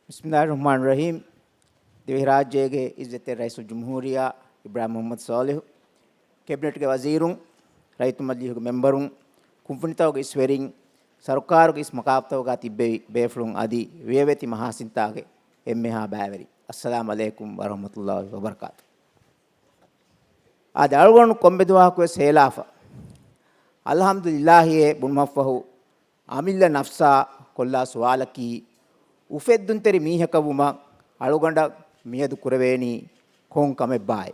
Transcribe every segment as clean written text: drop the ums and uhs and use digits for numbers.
बिस्मिल्लाहिर्रहमानिर्रहीम दिव्य राज्य के इज़्ज़त रईस जमहूरिया इब्राहिम मोहम्मद सालिह कैबिनेट के वज़ीरों रईत मजलिस के मेंबरों कुंपनियों के स्वेरिंग सरकार के इस मकाबतों का तिब्बे बेफलों आदि वियवती महासिंता के एम्मेहा बावरी अस्सलाम वालेकुम वरहमतुल्लाहि वबरकातुहू आज अलगों कोम्बेदुआ को सेलाफा अल्हम्दुलिल्लाह ये बुनमफ़हु आमिल्ला नफ्सा कोल्ला सवाल की उफेद्दुन तेरी मीह कबुमा अलगोंडा मियदु कुरवेनी खों कमे बाय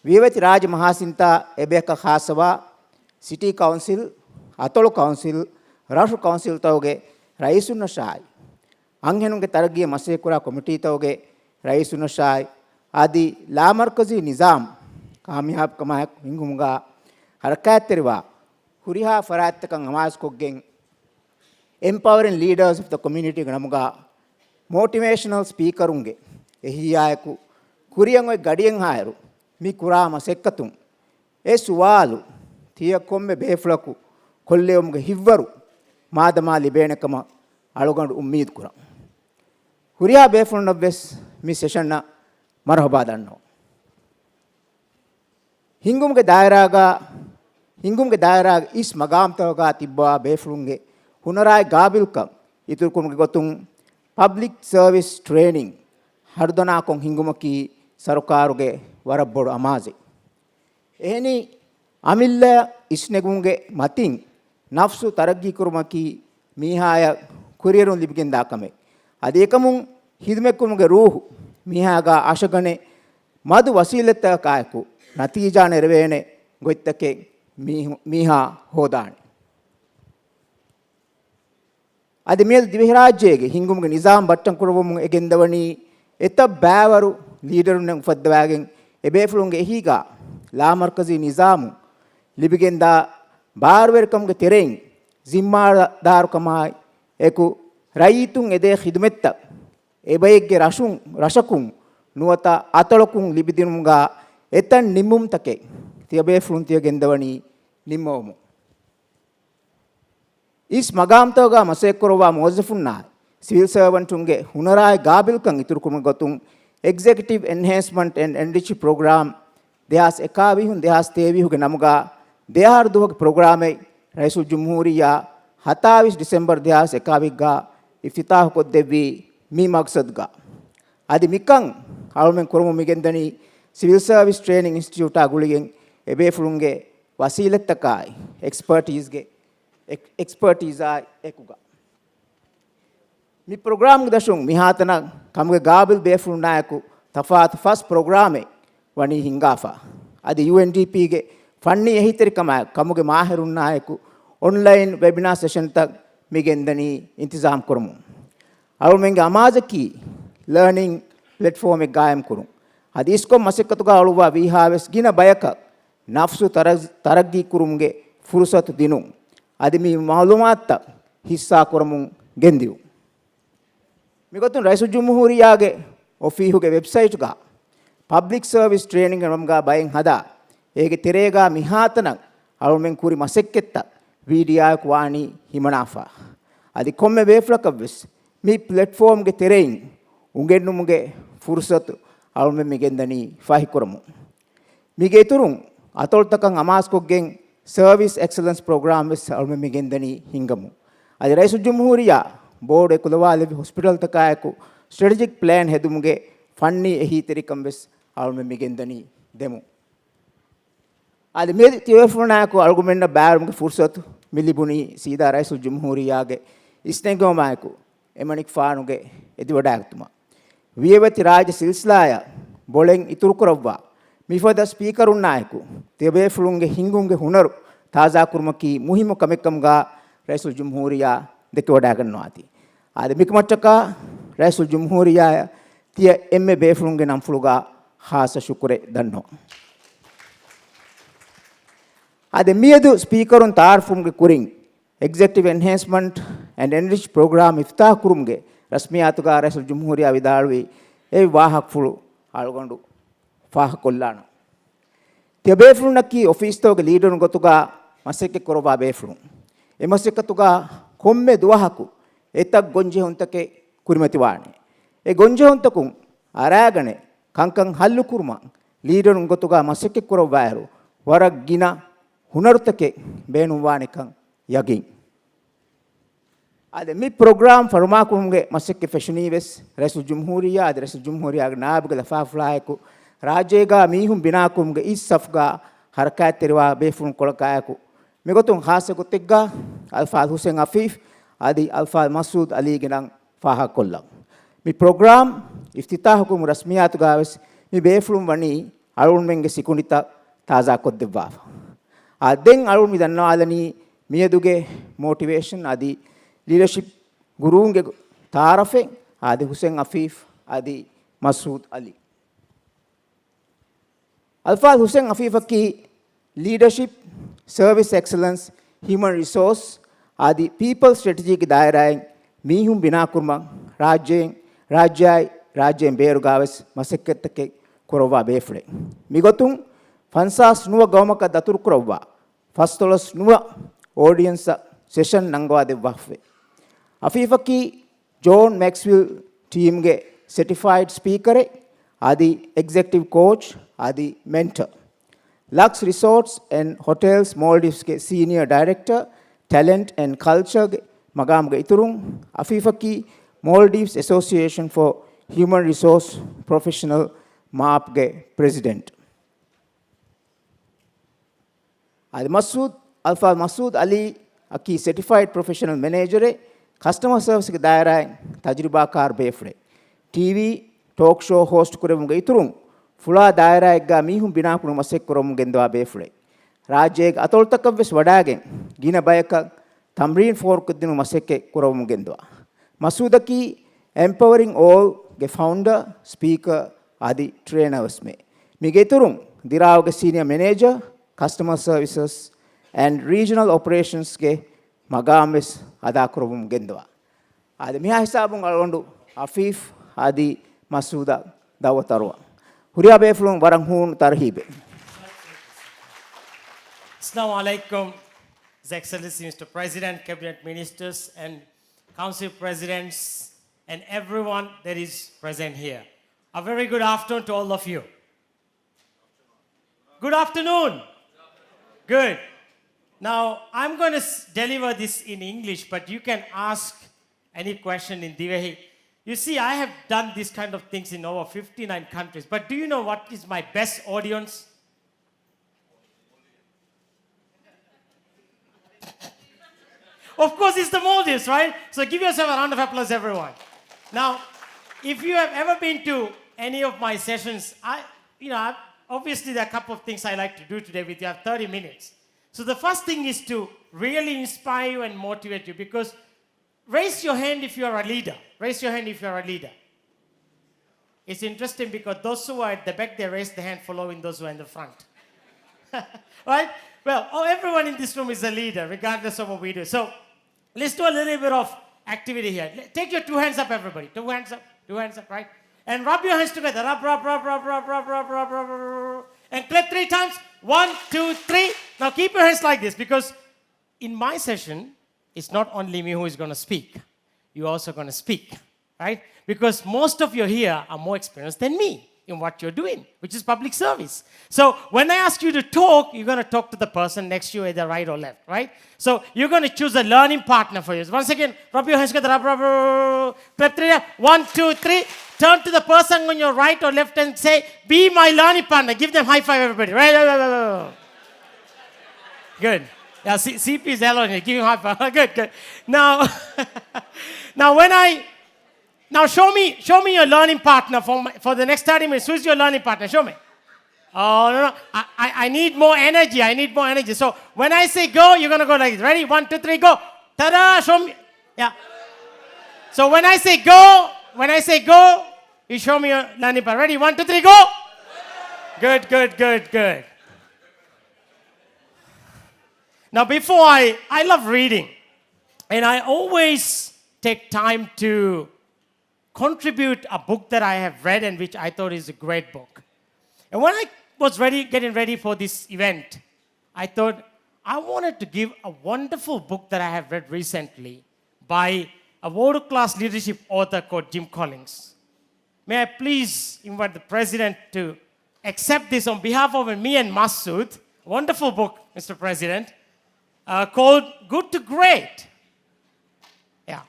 वियवती राज महासिंता एबेका खासवा सिटी काउंसिल अतोलो काउंसिल राष्ट्र काउंसिल तोगे रईसुन शाय अंगेनुंगे तरगिय मसेकुरा कमिटी तोगे रईसुन शाय आदि लामरकजी निज़ाम कामयाब कमायक हिंगुंगा हरकत तेरवा हुरिहा फरात तक नमाज को गेंग empowering leaders of the community गणमुगा motivational speaker उंगे यही आये को कुरियंगे गड़ियंग हायरु मी कुराम सेक्कतुं ए सुवालु थिया कोम्मे बेफ्लकु कोल्ले उम्गे हिव्वरु मादमा लिबेने कमा अलगंड उम्मीद कुरा हुरिया बेफ्लन नब्बेस मी सेशन ना मरहबा दन्नो हिंगुम के दायरा इस मगाम तोगा तिब्बा बेफ्लुंगे हुनराय गाबिलकं इतुरकुम गोतुं पब्लिक सर्विस ट्रेनिंग हरदना को हिंगुमकी सरकारुगे वरबोड़ अमाजे एहनी अमिल्ला इसनेगुंगे मतिंग नफ्सु तरक्की कुरुमकी मीहाय कुरियरुं लिबिगिंदा कमे अदेकमुं हिदमेकुमुगे रूह मीहागा आशगने मधु वसीलत कायकु नतीजा नेरवेने गोइत्तके मीहा होदाने अदे मेल दिव्य राज्य के हिंगुम के निज़ाम बट्टन कुरवुम एगेंदवनी एतब बैवरु लीडर ने फद्दवागें एबेफ्लुंगे हीगा लामरकजी निज़ाम लिबिगेंदा बारवेर कम के तेरें जिम्मादार कमाई एकु रायितुं एदे खिदमत एबेग के रशकुं नुवता आतलकुं लिबिदिनुंगा एतन निम्मुम तके तियबेफ्लुं तियगेंदवनी निम्मोमु इस मगाम तोगा मसेकुरवा मोज़फुन्ना सिविल सर्वेंटुंगे हुनराय गाबिलकं इतुरकुम गोतुं executive enhancement and enrich programme देहास एकावी हुन देहास तेवी हुगे नमुगा देहार दुहग प्रोग्राम रईसुल जमहूरिया 27 दिसंबर देहास एकावीगा इफ्तिताह को देवी मी मकसदगा आदि मिकं आलमें कुरमु मिगेंदनी सिविल सर्विस ट्रेनिंग इंस्टीट्यूट आगुलिगें एबेफ्लुंगे वसीलत तकाय एक्सपर्टीज एकुगा मी प्रोग्राम दशुंग मिहातना कमगे गाबिल बेफ्लुं नायकु तफात फर्स्ट प्रोग्राम वनी हिंगाफा अदि यूएनडीपी के फन्नी यही तरी कमाय कमुगे माहिरुन नायकु ऑनलाइन वेबिनार सेशन तक मिगेंदनी इंतजाम करूँ और मेंगे अमाज की लर्निंग प्लेटफॉर्म एक गायम करूँ अदि इसको मसिकतुगा अलुवा विहावेस गिना बयक नफ्सु तरक्की करूँगे फुर्सत दिनों आदमी मालूमात तक हिस्सा करमु गेंदियो मिगतुन रईसुल जमहूरिया के ऑफिस के वेबसाइट का पब्लिक सर्विस ट्रेनिंग रमगा बाइंग हदा एक तेरेगा मिहातन अलमें कुरी मसेक्केत वीडियो क्वानी हिमनाफा आदि कोम्मे वेफ्लकविस मी प्लेटफॉर्म के तेरें उंगेनुमुगे फुर्सत अलमें मिगेंदनी फाही करमु मिगे तुरुं अतोल तकं अमास को गेंग सर्विस एक्सलेंस प्रोग्राम में अलमें मिगेंदनी हिंगमु आज रईसुल जमहूरिया बोर्ड कुलवाले हॉस्पिटल तकाय को स्ट्रेटेजिक प्लान हेदुमुगे फन्नी यही तरीकम बेस अलमें मिगेंदनी देमु आज मेरे तिवेफुना को आर्गुमेंट बैरम के फुर्सत मिलीबुनी सीधा रईसुल जमहूरिया के इसने क्यों माय को एमनिक फानुगे एदिवडायक्तुमा वियवती राज सिलसिलाया बोलेंग इतुरकुरव्वा मिफदा स्पीकर उन्नायकु तेबेफ्लुंगे हिंगुंगे हुनर ताज़ा कुर्मकी मुहिम कमेकमगा रईसुल जमहूरिया देकेवडागन्नवाती आदि मिकमट्टका रईसुल जमहूरिया तिय एम्मे बेफ्लुंगे नंफुलुगा खास शुक्रे दन्नो आदि मियदु स्पीकर उन तारफुंगे कुरिंग executive enhancement and enrich programme इफ्ताह कुरुंगे रस्मियातुगा रईसुल जमहूरिया विदाळवी ए वाहक फुलु आलगोंडु फाह कोल्लानो तेबेफ्लुं नक्की ऑफिस तो के लीडर गोतुगा मसेके कोरोबा बेफ्लुं ए मसेकतुगा कोम्मे दुवाहकु एतक गोंजे हुंतके ಕುರಿಮತಿವಾಣಿ ಎ ಗೊಂಜಹೊಂತಕುಂ ಅರಾಗಣೆ ಕಂಕಂ ಹಲ್ಲು kurma ಲೀಡರುಂ ಗೊತುಗ ಮಸಕ್ಕೆ ಕುರವಾಯರು ವರಗಿನ ಹುನರುತಕೆ ಬೇನುವಾಣಿಕಂ ಯಗಿಂ ade mi program farma kumge masekke fashunives resu jumhuriya ade resu jumhuriya naabga lafa flaayku rajyega mihum bina kumge is safga harakat terwa befun kolakayaku megotun hasaku tegga alfa hussein afif adi alfa masud ali genang faha kollam mi program iftitah kum rasmiyat gaves mi befulum wani alun menge sikunita taza koddebwa aden alun mi dannawalani miyeduge motivation adi leadership gurunge tarafe adi hussein afif adi masud ali alfa hussein afif ki leadership service excellence human resource adi people strategy ki dairayen mihum bina kurma rajyen beru gaves masekketake korova befle migotun fansas nuwa gawmaka datur korova fastolos nuwa audience session nangwa de wafwe afifaki John Maxwell team ge certified speaker adi executive coach adi mentor Lux Resorts and Hotels Maldives ke senior director talent and culture ge magam ge iturung afifaki Maldives Association for Human Resource Professional MAP ge president adi Alfa Masud Ali aki certified professional manager customer service ke dairayen tajribakar befre TV talk show host kuremge iturun fula dairayegga mihum bina kunu masek kurum gendwa befre rajyeg atoltakavves wadagen gina bayaka tamrin for kudinu masekke kurum gendwa masudaki empowering all ge founder speaker adi trainers me mige iturun dirawge senior manager customer services and regional operations ke magames ada kurumum gendwa ade miha hisabun alondu afif adi masuda dawatarwa huriya beflum warang hun tarhibe Assalamu alaikum His Excellency Mr. President, Cabinet Ministers and Council Presidents and everyone that is present here. A very good afternoon to all of you. Good afternoon. Good. Now, I'm going to deliver this in English, but you can ask any question in Divehi. You see, I have done these kind of things in over 59 countries, but do you know what is my best audience? Of course, it's the Maldives, right? So give yourself a round of applause, everyone. Now, if you have ever been to any of my sessions, obviously there are a couple of things I like to do today with you. I have 30 minutes. So the first thing is to really inspire you and motivate you because raise your hand if you are a leader. Raise your hand if you are a leader. It's interesting because those who are at the back, they raise the hand following those who are in the front. Right? Well, everyone in this room is a leader regardless of what we do. So let's do a little bit of activity here. Take your two hands up, everybody. Two hands up, right? And rub your hands together. Rub. And clap 3 times. 1, 2, 3. Now keep your hands like this because in my session, it's not only me who is going to speak. You're also going to speak, right? Because most of you here are more experienced than me in what you're doing, which is public service. So when I ask you to talk, you're going to talk to the person next to you, either right or left, right? So you're going to choose a learning partner for you. Once again, rub your hands together. Rub. Clap 3. 1, 2, 3. Turn to the person on your right or left and say, be my learning partner. Give them high five, everybody. Right? Good. Yeah, CP is hello. Give him high five. Good. Now show me your learning partner for the next 30 minutes. Who's your learning partner? Show me. Oh, no. I need more energy. So when I say go, you're going to go like this. Ready? 1, 2, 3, go. Ta-da! Show me. Yeah. So when I say go, you show me your learning partner. Ready? 1, 2, 3, go. Good. Now before I love reading. And I always take time to contribute a book that I have read and which I thought is a great book. And when I was getting ready for this event, I thought I wanted to give a wonderful book that I have read recently by a world-class leadership author called Jim Collins. May I please invite the President to accept this on behalf of me and Masood. Wonderful book, Mr. President, called Good to Great. Yeah.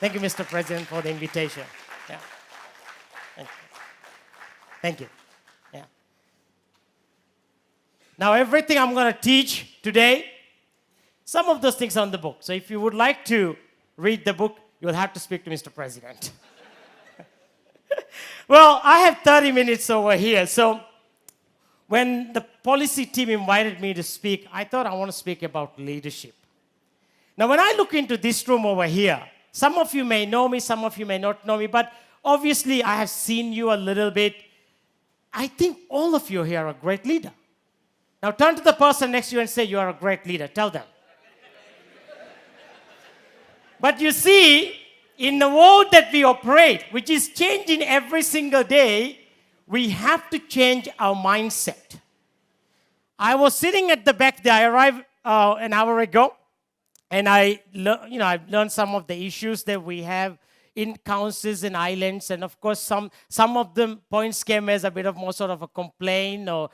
Thank you, Mr. President, for the invitation. Yeah. Thank you. Thank you. Yeah. Now, everything I'm going to teach today, some of those things are in the book. So if you would like to read the book, you'll have to speak to Mr. President. Well, I have 30 minutes over here. So when the policy team invited me to speak, I thought I want to speak about leadership. Now, when I look into this room over here, some of you may know me, some of you may not know me, but obviously I have seen you a little bit. I think all of you here are a great leader. Now turn to the person next to you and say, you are a great leader. Tell them. But you see, in the world that we operate, which is changing every single day, we have to change our mindset. I was sitting at the back there. I arrived an hour ago, and I've learned some of the issues that we have in councils and islands, and of course, some of them points came as a bit of more sort of a complaint or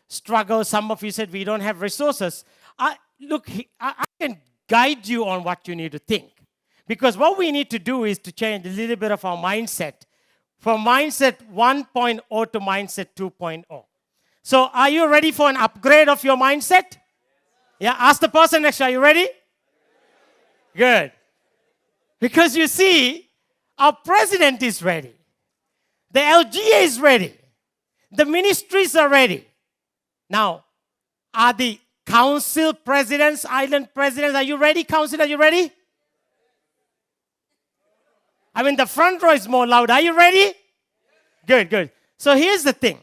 struggle. Some of you said we don't have resources. I can guide you on what you need to think. Because what we need to do is to change a little bit of our mindset from mindset 1.0 to mindset 2.0. So are you ready for an upgrade of your mindset? Yeah, ask the person next to you, are you ready? Good. Because you see, our president is ready. The LGA is ready. The ministries are ready. Now, are the council presidents, island presidents, are you ready, council? Are you ready? I mean, the front row is more loud. Are you ready? Good, good. So here's the thing.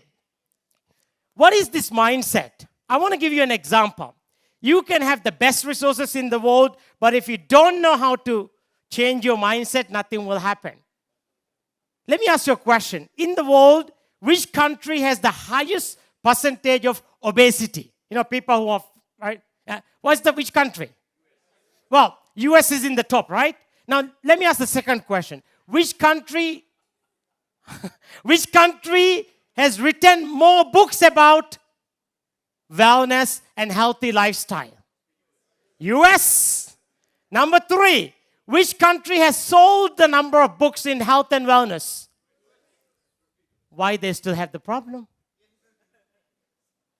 What is this mindset? I want to give you an example. You can have the best resources in the world, but if you don't know how to change your mindset, nothing will happen. Let me ask you a question. In the world, which country has the highest percentage of obesity? You know, people who are, right? Which country? Well, US is in the top, right? Now, let me ask the second question. Which country has written more books about wellness and healthy lifestyle? US. Number 3, which country has sold the number of books in health and wellness? Why they still have the problem?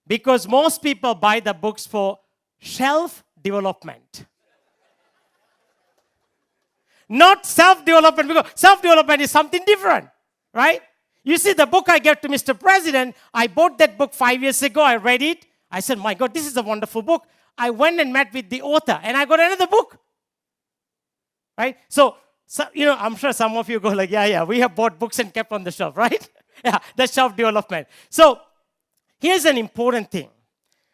Because most people buy the books for shelf development. Not self-development, because self-development is something different, right? You see, the book I gave to Mr. President, I bought that book 5 years ago. I read it. I said, my God, this is a wonderful book. I went and met with the author, and I got another book, right? So I'm sure some of you go like, yeah, we have bought books and kept on the shelf, right? Yeah, that's self-development. So here's an important thing.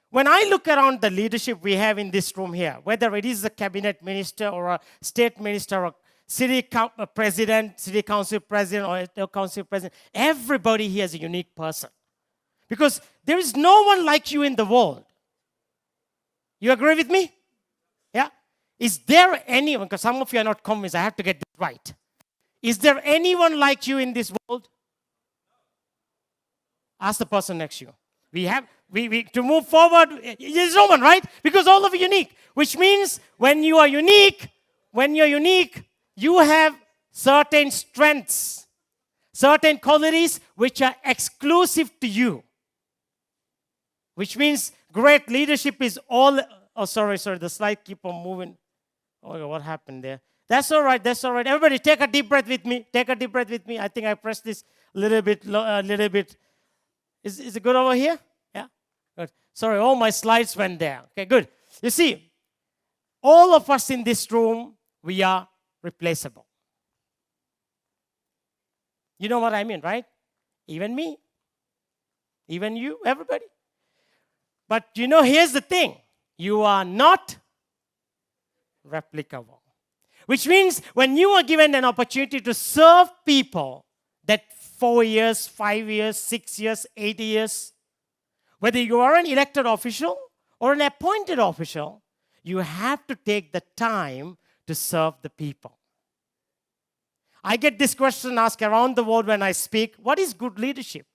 When I look around the leadership we have in this room here, whether it is a cabinet minister or a state minister or city president, city council president or council president, everybody here is a unique person. Because there is no one like you in the world. You agree with me? Yeah? Is there anyone, because some of you are not convinced, I have to get this right. Is there anyone like you in this world? Ask the person next to you. To move forward, there's no one, right? Because all of you are unique. Which means when you're unique, you have certain strengths, certain qualities which are exclusive to you. Which means great leadership is all... Oh, sorry, the slide keep on moving. Oh, what happened there? That's all right. Everybody take a deep breath with me. I think I pressed this a little bit. Is it good over here? Yeah? Good. Sorry, all my slides went there. Okay, good. You see, all of us in this room, we are replaceable. You know what I mean, right? Even me. Even you, everybody. But here's the thing. You are not replicable. Which means when you are given an opportunity to serve people that 4 years, 5 years, 6 years, 8 years, whether you are an elected official or an appointed official, you have to take the time to serve the people. I get this question asked around the world when I speak. What is good leadership?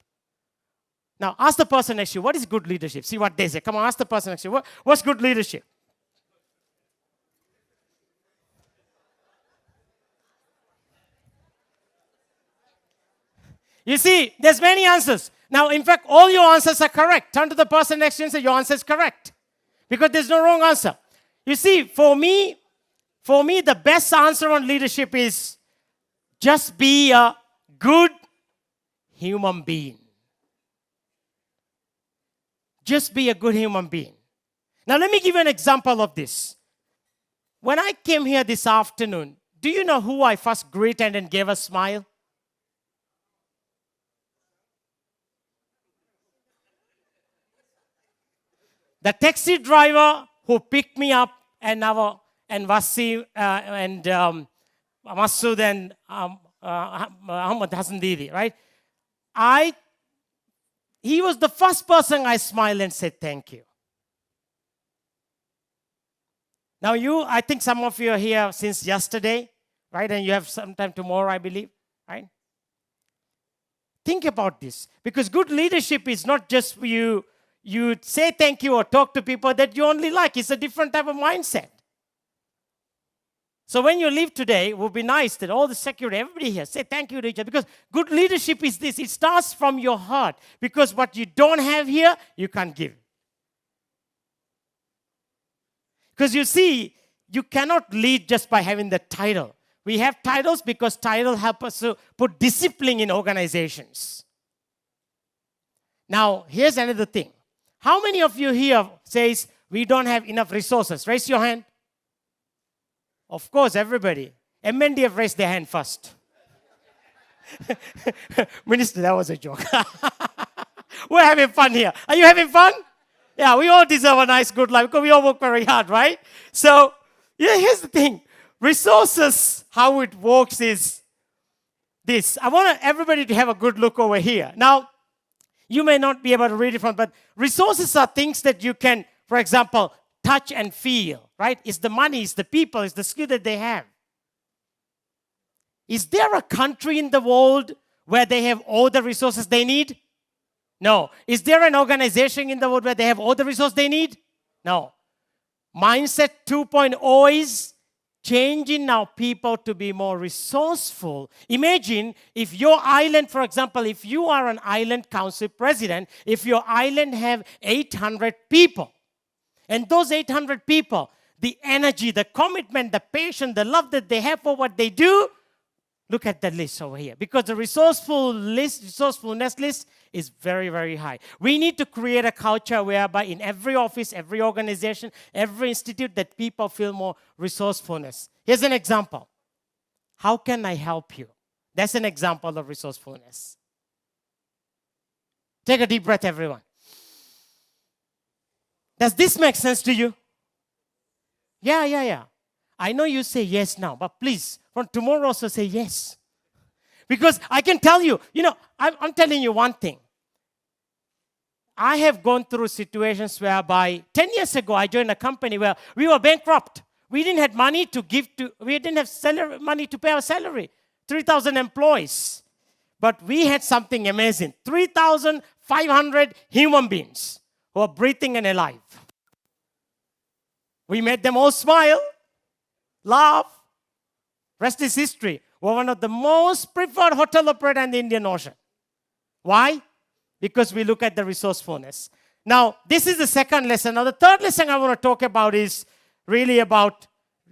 Now, ask the person next to you, what is good leadership? See what they say. Come on, ask the person next to you, what's good leadership? You see, there's many answers. Now, in fact, all your answers are correct. Turn to the person next to you and say, your answer is correct. Because there's no wrong answer. You see, for me, the best answer on leadership is just be a good human being. Just be a good human being. Now, let me give you an example of this. When I came here this afternoon, do you know who I first greeted and gave a smile? The taxi driver who picked me up and Wasi and Masud and Ahmad Hassan Didi, right? He was the first person I smiled and said thank you. Now I think some of you are here since yesterday, right? And you have some time tomorrow, I believe, right? Think about this. Because good leadership is not just for you say thank you or talk to people that you only like. It's a different type of mindset. So when you leave today, it would be nice that all the security, everybody here, say thank you to each other. Because good leadership is this. It starts from your heart. Because what you don't have here, you can't give. Because you see, you cannot lead just by having the title. We have titles because titles help us to put discipline in organizations. Now, here's another thing. How many of you here says we don't have enough resources? Raise your hand. Of course, everybody. MNDF raised their hand first. Minister, that was a joke. We're having fun here. Are you having fun? Yeah, we all deserve a nice, good life because we all work very hard, right? So, yeah, here's the thing. Resources, how it works is this. I want everybody to have a good look over here. Now, you may not be able to read it from, but resources are things that you can, for example, touch and feel, right? It's the money, it's the people, it's the skill that they have. Is there a country in the world where they have all the resources they need? No. Is there an organization in the world where they have all the resources they need? No. Mindset 2.0 is changing now people to be more resourceful. Imagine if your island, for example, if you are an island council president, if your island have 800 people, and those 800 people, the energy, the commitment, the passion, the love that they have for what they do, look at that list over here. Because the resourcefulness list is very, very high. We need to create a culture whereby in every office, every organization, every institute, that people feel more resourcefulness. Here's an example. How can I help you? That's an example of resourcefulness. Take a deep breath, everyone. Does this make sense to you? Yeah. I know you say yes now, but please, from tomorrow also say yes. Because I can tell you, I'm telling you one thing. I have gone through situations whereby 10 years ago I joined a company where we were bankrupt. We didn't have money to give to, we didn't have money to pay our salary. 3,000 employees. But we had something amazing. 3,500 human beings who are breathing and alive. We made them all smile, laugh. Rest is history. We're one of the most preferred hotel operators in the Indian Ocean. Why? Because we look at the resourcefulness. Now, this is the second lesson. Now, the third lesson I want to talk about is really about,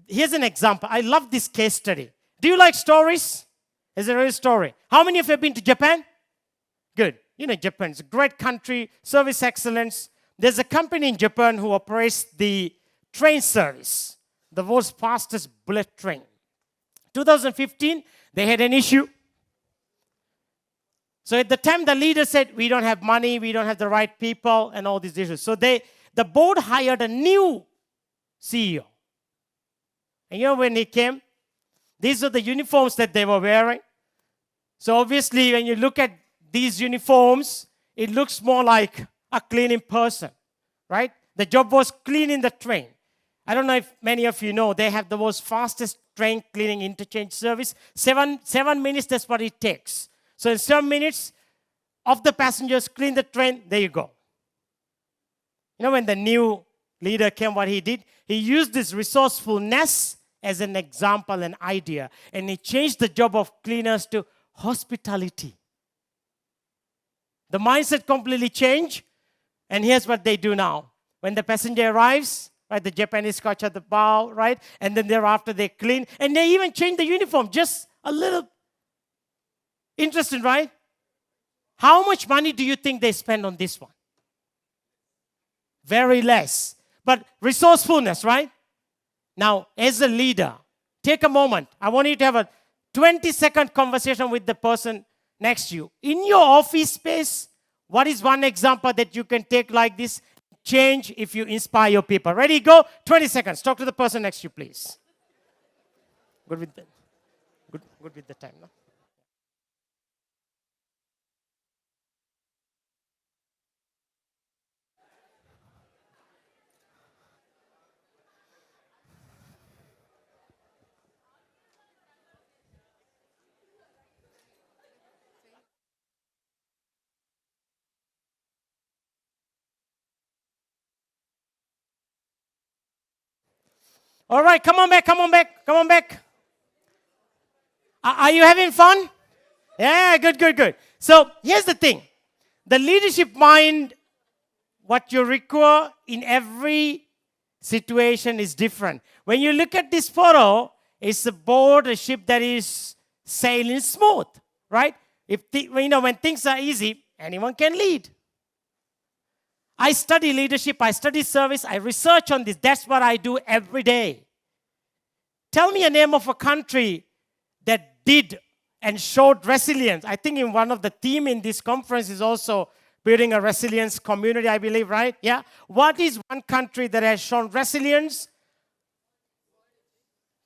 here's an example. I love this case study. Do you like stories? It's a real story. How many of you have been to Japan? Good. Japan is a great country, service excellence. There's a company in Japan who operates the train service, the world's fastest bullet train. 2015, they had an issue. So at the time, the leader said, we don't have money, we don't have the right people, and all these issues. So the board hired a new CEO. And when he came, these are the uniforms that they were wearing. So obviously, when you look at these uniforms, it looks more like a cleaning person, right? The job was cleaning the train. I don't know if many of you know, they have the most fastest train cleaning interchange service. 7 minutes, that's what it takes. So in 7 minutes, of the passengers clean the train, there you go. You know, when the new leader came, what he did? He used this resourcefulness as an example, an idea. And he changed the job of cleaners to hospitality. The mindset completely changed. And here's what they do now. When the passenger arrives, right, the Japanese scotch at the bow, right? And then thereafter they clean. And they even change the uniform, just a little. Interesting, right? How much money do you think they spend on this one? Very less. But resourcefulness, right? Now, as a leader, take a moment. I want you to have a 20-second conversation with the person next to you. In your office space, what is one example that you can take like this? Change if you inspire your people. Ready, go? 20 seconds. Talk to the person next to you, please. Good with the time, no? All right, come on back. Are you having fun? Yeah, good. So here's the thing. The leadership mind, what you require in every situation is different. When you look at this photo, it's a boat, a ship that is sailing smooth, right? When things are easy, anyone can lead. I study leadership, I study service, I research on this. That's what I do every day. Tell me a name of a country that did and showed resilience. I think in one of the theme in this conference is also building a resilience community, I believe, right? Yeah. What is one country that has shown resilience?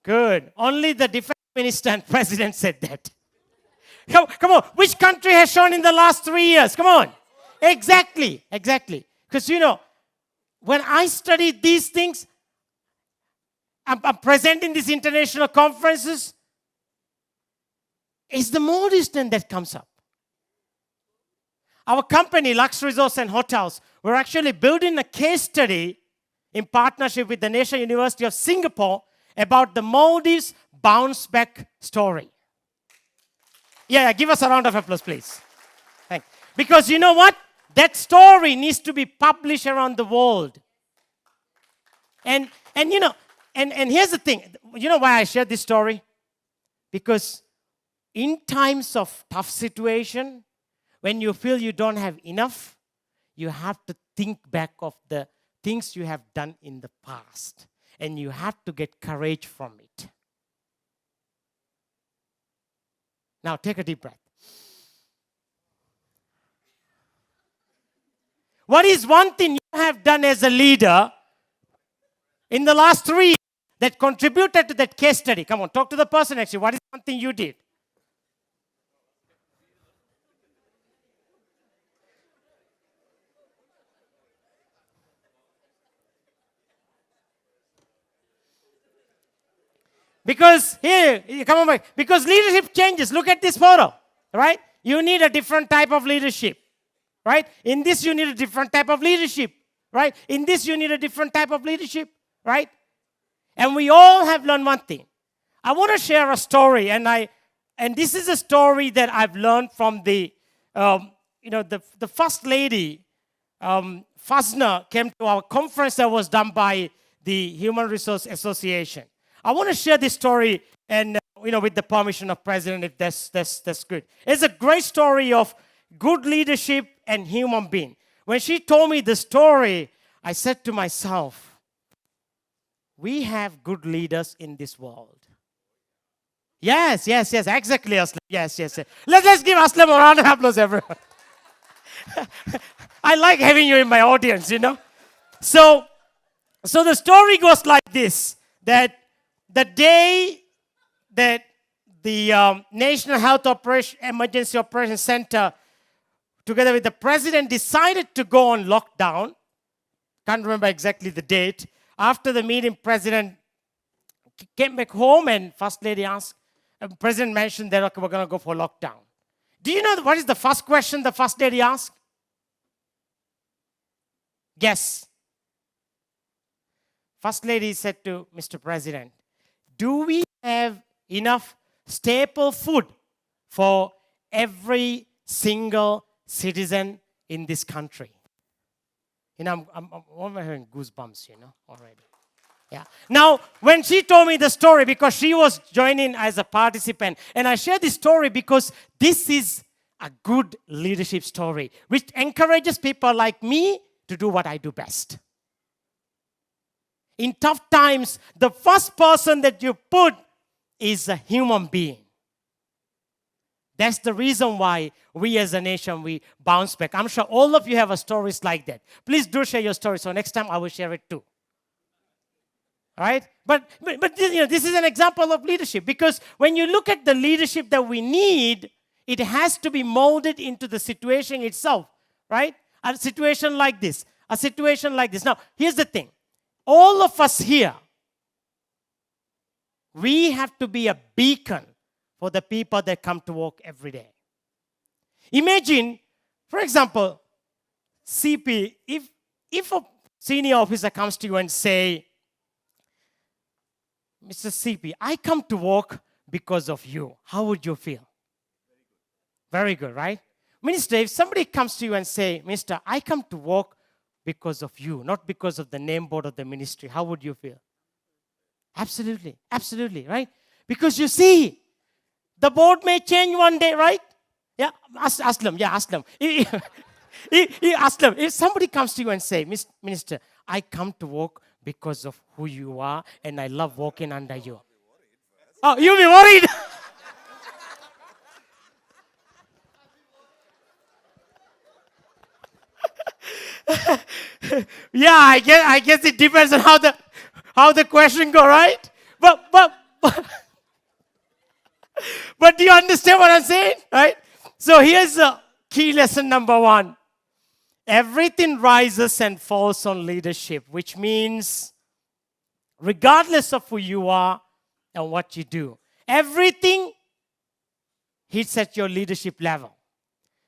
Good. Only the defense minister and president said that. Come on. Which country has shown in the last 3 years? Come on. Exactly. Because, when I study these things, I'm presenting these international conferences, it's the more distant that comes up. Our company, Lux Resorts and Hotels, we're actually building a case study in partnership with the National University of Singapore about the Maldives bounce back story. Yeah, give us a round of applause, please. Thanks. Because you know what? That story needs to be published around the world. And here's the thing. You know why I share this story? Because in times of tough situation, when you feel you don't have enough, you have to think back of the things you have done in the past. And you have to get courage from it. Now, take a deep breath. What is one thing you have done as a leader in the last 3 years that contributed to that case study? Come on, talk to the person next to you. What is one thing you did? Because come on back. Because leadership changes. Look at this photo, right? You need a different type of leadership, right? In this, you need a different type of leadership, right? In this, you need a different type of leadership, right? And we all have learned one thing. I want to share a story, and this is a story that I've learned from the first lady, Fazna, came to our conference that was done by the Human Resource Association. I want to share this story, and with the permission of President, if that's good. It's a great story of good leadership and human being. When she told me the story, I said to myself, we have good leaders in this world. Yes, exactly, Aslam. Yes. Let's give Aslam a round of applause, everyone. I like having you in my audience, So the story goes like this, that the day that the National Health Emergency Operations Center, together with the president, decided to go on lockdown, can't remember exactly the date, after the meeting, President came back home and First Lady asked, President mentioned that, okay, we're going to go for lockdown. Do you know what is the first question the First Lady asked? Guess. First Lady said to Mr. President, do we have enough staple food for every single citizen in this country? You know, I'm having goosebumps, already. Yeah. Now, when she told me the story, because she was joining as a participant, and I share this story because this is a good leadership story, which encourages people like me to do what I do best. In tough times, the first person that you put is a human being. That's the reason why we as a nation, we bounce back. I'm sure all of you have stories like that. Please do share your story, so next time I will share it too. All right? But this is an example of leadership, because when you look at the leadership that we need, it has to be molded into the situation itself, right? A situation like this, a situation like this. Now, here's the thing. All of us here, we have to be a beacon for the people that come to work every day. Imagine, for example, CP, if a senior officer comes to you and say, Mr. CP, I come to work because of you. How would you feel? Very good, right? Minister, if somebody comes to you and say, Mister, I come to work because of you, not because of the name board of the ministry, how would you feel? Absolutely, absolutely, right? Because you see, the board may change one day, right? Yeah, ask them. Yeah, ask them. Ask them. If somebody comes to you and say, Minister, I come to work because of who you are, and I love working under you. Oh, you'll be worried. Yeah, I guess it depends on how the question go, right? But do you understand what I'm saying, right? So here's the key lesson number 1. Everything rises and falls on leadership, which means regardless of who you are and what you do, everything hits at your leadership level.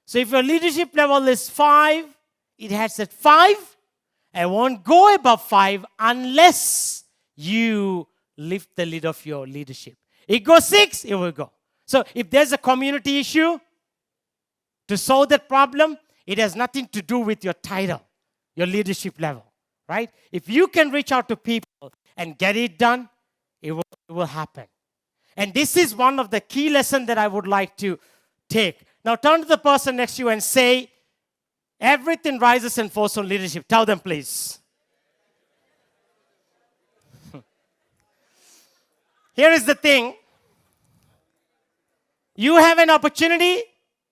So if your leadership level is 5, it has at 5. I won't go above 5 unless you lift the lid of your leadership. It goes 6, it will go. So if there's a community issue, to solve that problem, it has nothing to do with your title, your leadership level, right? If you can reach out to people and get it done, it will happen. And this is one of the key lessons that I would like to take. Now turn to the person next to you and say, everything rises and falls on leadership. Tell them, please. Here is the thing. You have an opportunity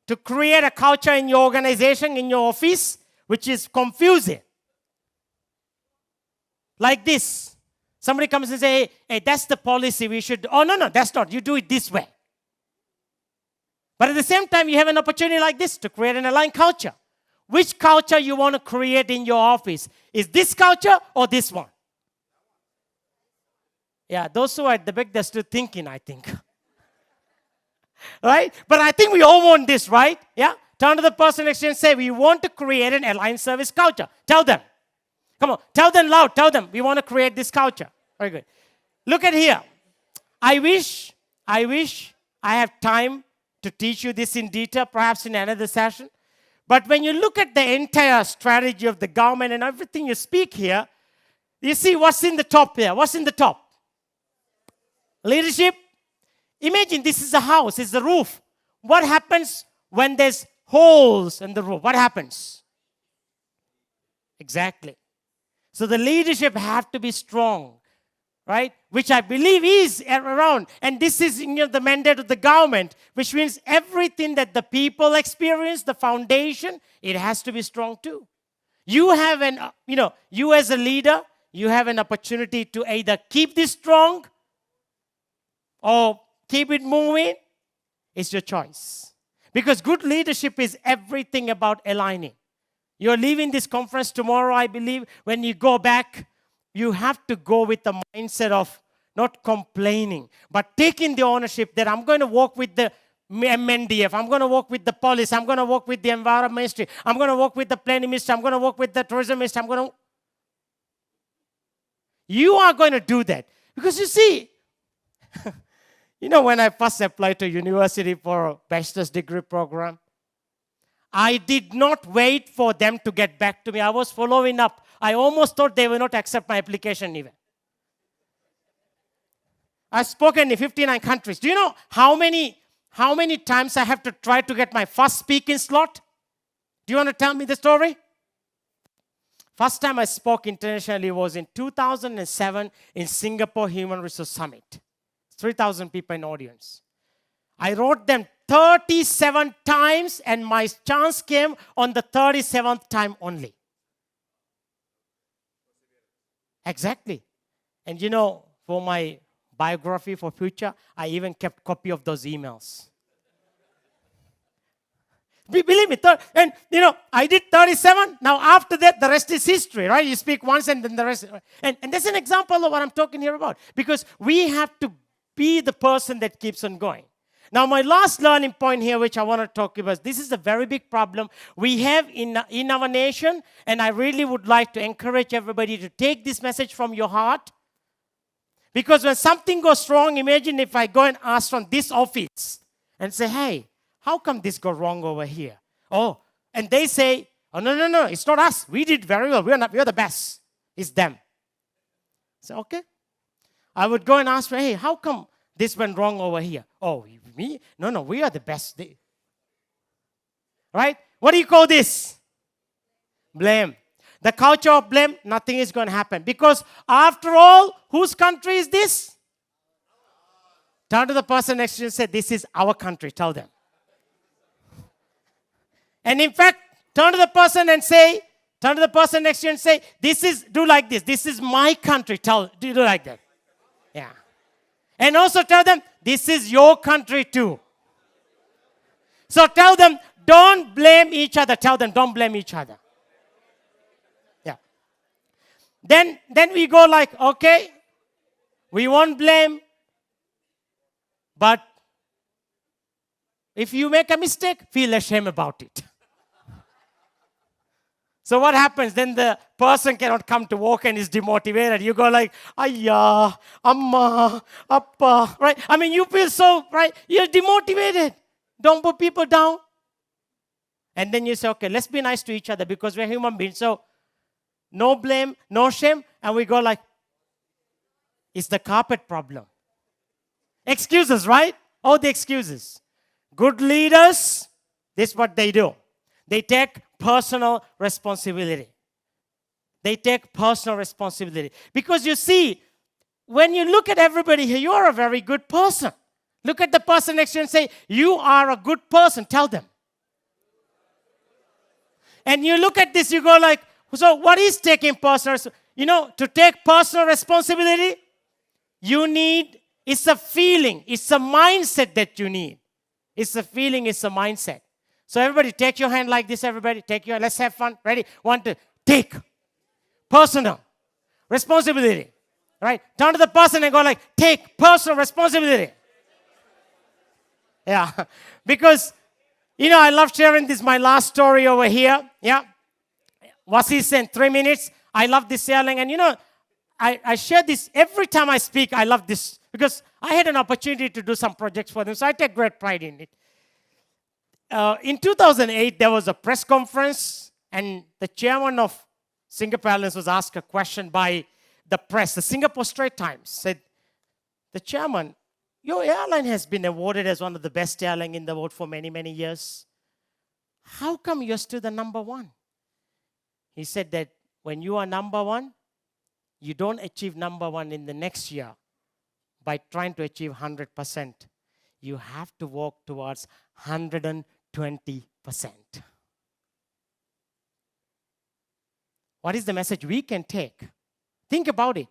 to create a culture in your organization, in your office, which is confusing. Like this. Somebody comes and says, hey, that's the policy we should... Oh, no, that's not. You do it this way. But at the same time, you have an opportunity like this to create an aligned culture. Which culture you want to create in your office? Is this culture or this one? Yeah, those who are at the back, they're still thinking, I think. Right? But I think we all want this, right? Yeah? Turn to the person next to you and say, we want to create an aligned service culture. Tell them. Come on. Tell them loud. Tell them. We want to create this culture. Very good. Look at here. I wish I have time to teach you this in detail, perhaps in another session. But when you look at the entire strategy of the government and everything you speak here, you see what's in the top here. What's in the top? Leadership. Imagine this is a house, it's the roof. What happens when there's holes in the roof? What happens? Exactly. So the leadership have to be strong, right? Which I believe is around. And this is the mandate of the government, which means everything that the people experience, the foundation, it has to be strong too. You have you as a leader, you have an opportunity to either keep this strong or keep it moving. It's your choice. Because good leadership is everything about aligning. You're leaving this conference tomorrow, I believe. When you go back, you have to go with the mindset of not complaining, but taking the ownership that I'm going to work with the MNDF, I'm going to work with the police, I'm going to work with the environment ministry, I'm going to work with the planning ministry, I'm going to work with the tourism ministry, You are going to do that. Because you see, when I first applied to university for a bachelor's degree program, I did not wait for them to get back to me. I was following up. I almost thought they will not accept my application even. I've spoken in 59 countries. Do you know how many times I have to try to get my first speaking slot? Do you want to tell me the story? First time I spoke internationally was in 2007 in Singapore Human Resource Summit. 3,000 people in audience. I wrote them 37 times and my chance came on the 37th time only. Exactly. And for my biography for future, I even kept copy of those emails. Believe me, I did 37. Now after that, the rest is history, right? You speak once and then the rest. And that's an example of what I'm talking here about. Because we have to be the person that keeps on going. Now my last learning point here, which I want to talk about, this is a very big problem we have in our nation. And I really would like to encourage everybody to take this message from your heart. Because when something goes wrong, imagine if I go and ask from this office and say, hey, how come this got wrong over here? Oh, and they say, oh, no, it's not us. We did very well. We're the best. It's them. So, okay. I would go and ask, hey, how come this went wrong over here? Oh, me? No, we are the best. Right? What do you call this? Blame. The culture of blame, nothing is going to happen. Because after all, whose country is this? Turn to the person next to you and say, this is our country. Tell them. And in fact, turn to the person next to you and say, do like this. This is my country. Do like that. Yeah. And also tell them, this is your country too. So tell them, don't blame each other. Tell them, don't blame each other. Yeah. Then we go like, okay, we won't blame, but if you make a mistake, feel ashamed about it. So what happens? Then the person cannot come to work and is demotivated. You go like, ayya, amma, appa, right? I mean, you feel so, right? You're demotivated. Don't put people down. And then you say, okay, let's be nice to each other because we're human beings. So no blame, no shame. And we go like, it's the carpet problem. Excuses, right? Oh, the excuses. Good leaders, this is what they do. They take personal responsibility. They take personal responsibility. Because you see, when you look at everybody here, you are a very good person. Look at the person next to you and say, you are a good person. Tell them. And you look at this, you go like, so what is taking personal? To take personal responsibility, it's a feeling, it's a mindset that you need. It's a feeling, it's a mindset. So everybody, take your hand like this, everybody. Let's have fun. Ready? 1, 2. Take personal responsibility. Right? Turn to the person and go like, take personal responsibility. Yeah. Because, I love sharing this, my last story over here. Yeah. Wasi said 3 minutes. I love this sharing. And, I share this every time I speak. I love this because I had an opportunity to do some projects for them. So I take great pride in it. In 2008, there was a press conference, and the chairman of Singapore Airlines was asked a question by the press. The Singapore Straits Times said, the chairman, your airline has been awarded as one of the best airlines in the world for many, many years. How come you're still the number one? He said that when you are number one, you don't achieve number one in the next year by trying to achieve 100%. You have to work towards 120%. What is the message we can take? Think about it,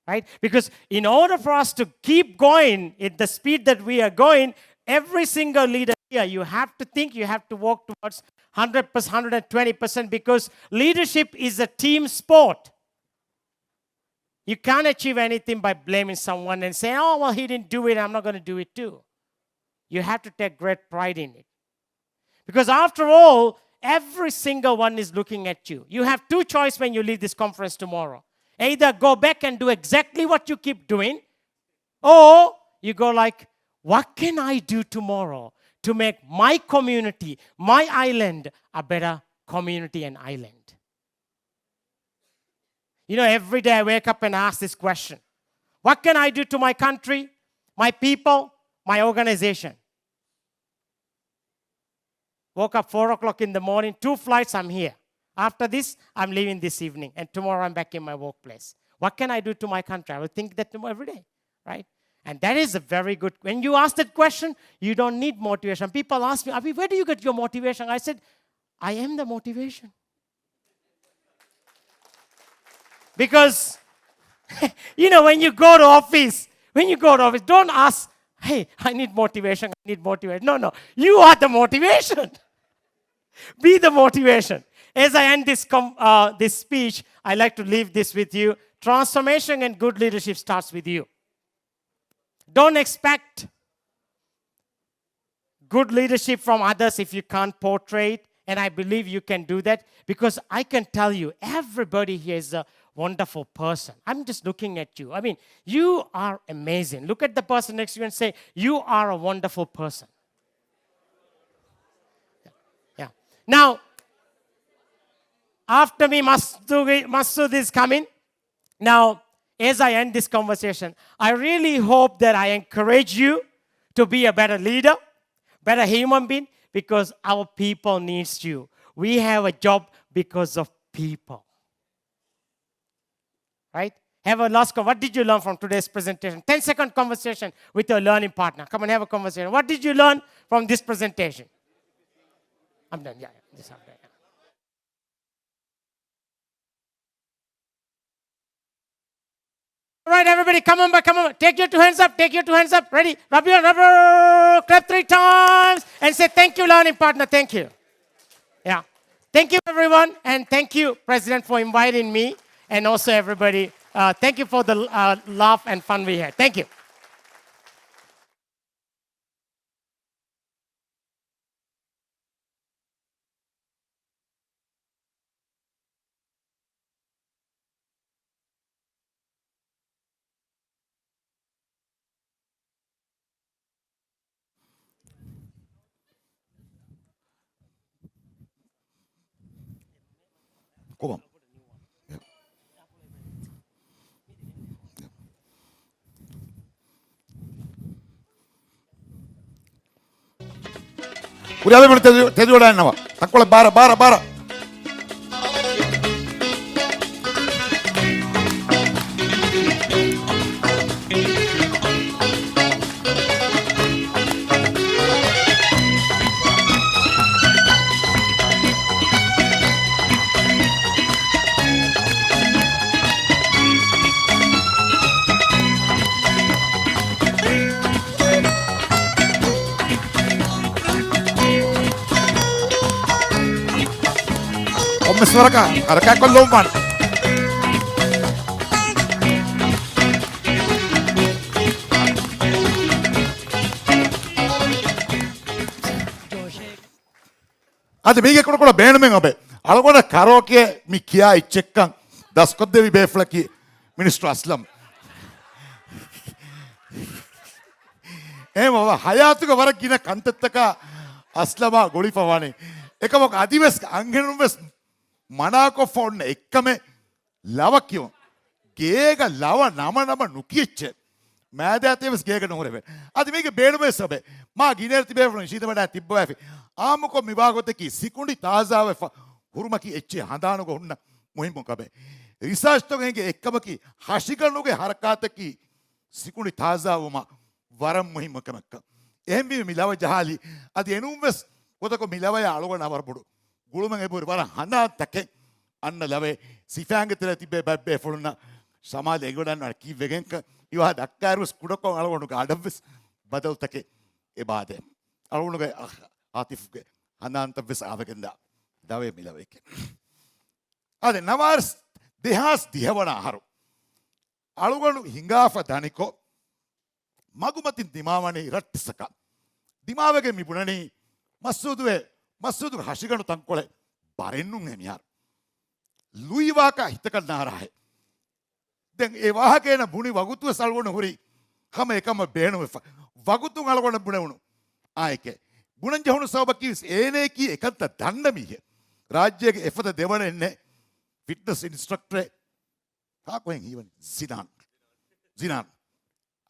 right? Because in order for us to keep going at the speed that we are going, every single leader here, you have to think, you have to work towards 100%, 120% because leadership is a team sport. You can't achieve anything by blaming someone and saying, oh, well, he didn't do it, I'm not going to do it too. You have to take great pride in it. Because after all, every single one is looking at you. You have two choices when you leave this conference tomorrow. Either go back and do exactly what you keep doing, or you go like, what can I do tomorrow to make my community, my island, a better community and island? You know, every day I wake up and ask this question. What can I do to my country, my people, my organization? Woke up 4 o'clock in the morning, 2 flights, I'm here. After this, I'm leaving this evening, and tomorrow I'm back in my workplace. What can I do to my country? I will think that every day, right? And that is a very good, when you ask that question, you don't need motivation. People ask me, Abhi, where do you get your motivation? I said, I am the motivation. Because, you know, when you go to office, don't ask, hey, I need motivation. No. You are the motivation. Be the motivation. As I end this speech, I like to leave this with you. Transformation and good leadership starts with you. Don't expect good leadership from others if you can't portray it. And I believe you can do that, because I can tell you, everybody here is a wonderful person. I'm just looking at you. I mean, you are amazing. Look at the person next to you and say, you are a wonderful person. Yeah. Now, after me, Masood is coming. Now, as I end this conversation, I really hope that I encourage you to be a better leader, better human being, because our people needs you. We have a job because of people. Right? Have a last What did you learn from today's presentation? 10-second conversation with your learning partner. Come and have a conversation. What did you learn from this presentation? I'm done. Yeah. Just have that. All right, everybody, come on. Take your two hands up. Ready? Rub your rubber. Clap 3 times and say, thank you, learning partner. Thank you. Yeah. Thank you, everyone. And thank you, President, for inviting me. And also, everybody, thank you for the laugh and fun we had. Thank you. Come on. Uriale per te due anni, ma bara. Come suara con l'umman. Ade mege kono band men abe. Algona karaoke mi kiya ichekkan daskot devi beflaki Minister Aslam. Ema hayatuka warak gina kantattaka Aslama goli pawani. Ekam adives angenumes මනාකෝ phone එක්කම ලවකියෝ ගේග ලව නම නුකිච්ච මෑදෑතේවස් ගේග නොරෙවෙ අද මේක බේඩුමේ සබේ මා ගිනේර තිබේ phone ශීත වඩා තිබ්බෝ ඇෆි ආමකෝ මිවාගොතකි සිකුණි තාසාව හුරුමකි එච්චේ හඳානකෝ හුන්න මුහිම්මෝ කබේ research තෝගෙන්ගේ එක්කමකි හෂිකනුගේ හරකාතකි සිකුණි තාසාවම වරම් මුහිම්මෝ කමක්ක එහෙම මිලව ජහලි අද එනුම්වස් කොතකෝ මිලවය අලුග නවරපොඩු ගුළුමගේ පුර වර හඳා තකේ අන්න ලවේ සිෆාංගතල තිබේ බබ්බේ ෆොලුන සමාජ එගොඩන් වර කී වෙගෙන්ක ඉවා දක්කාරුස් කුඩකෝ අලවණුක අඩවස් බදල් තකේ ඒ බාදේ අලවණුගේ ආතිෆ්ගේ හඳාන්ත වෙස් ආවගෙන්දා දවේ මිලවෙක අද නවර්ස් දෙහාස් දිහවන ආහාර අලුගණු හිඟාෆ දනිකෝ මගුමතින් දිමාවනේ ඉරට්ටිසක දිමාවගේ මිබුණනේ මස්සුදුවේ හෂිගණු තංකොල බරෙන්නුන් හෙමියාර ලුයිවාක හිතකන්නාරාහේ දැන් ඒ වාහකේන බුණි වගුතුව සල්වන හුරි කම එකම බේණුව වගුතුන් අලගොණ බුණවුණු ආයකේ බුණන් ජහුණු සවබකිස් ඒනේ කී එකන්ත දන්නමිය රාජ්‍යයේ එෆද දෙවන එන්නේ ෆිට්නස් ඉන්ස්ට්‍රක්ටර් කාකෝෙන් ඊවන් සිනාන්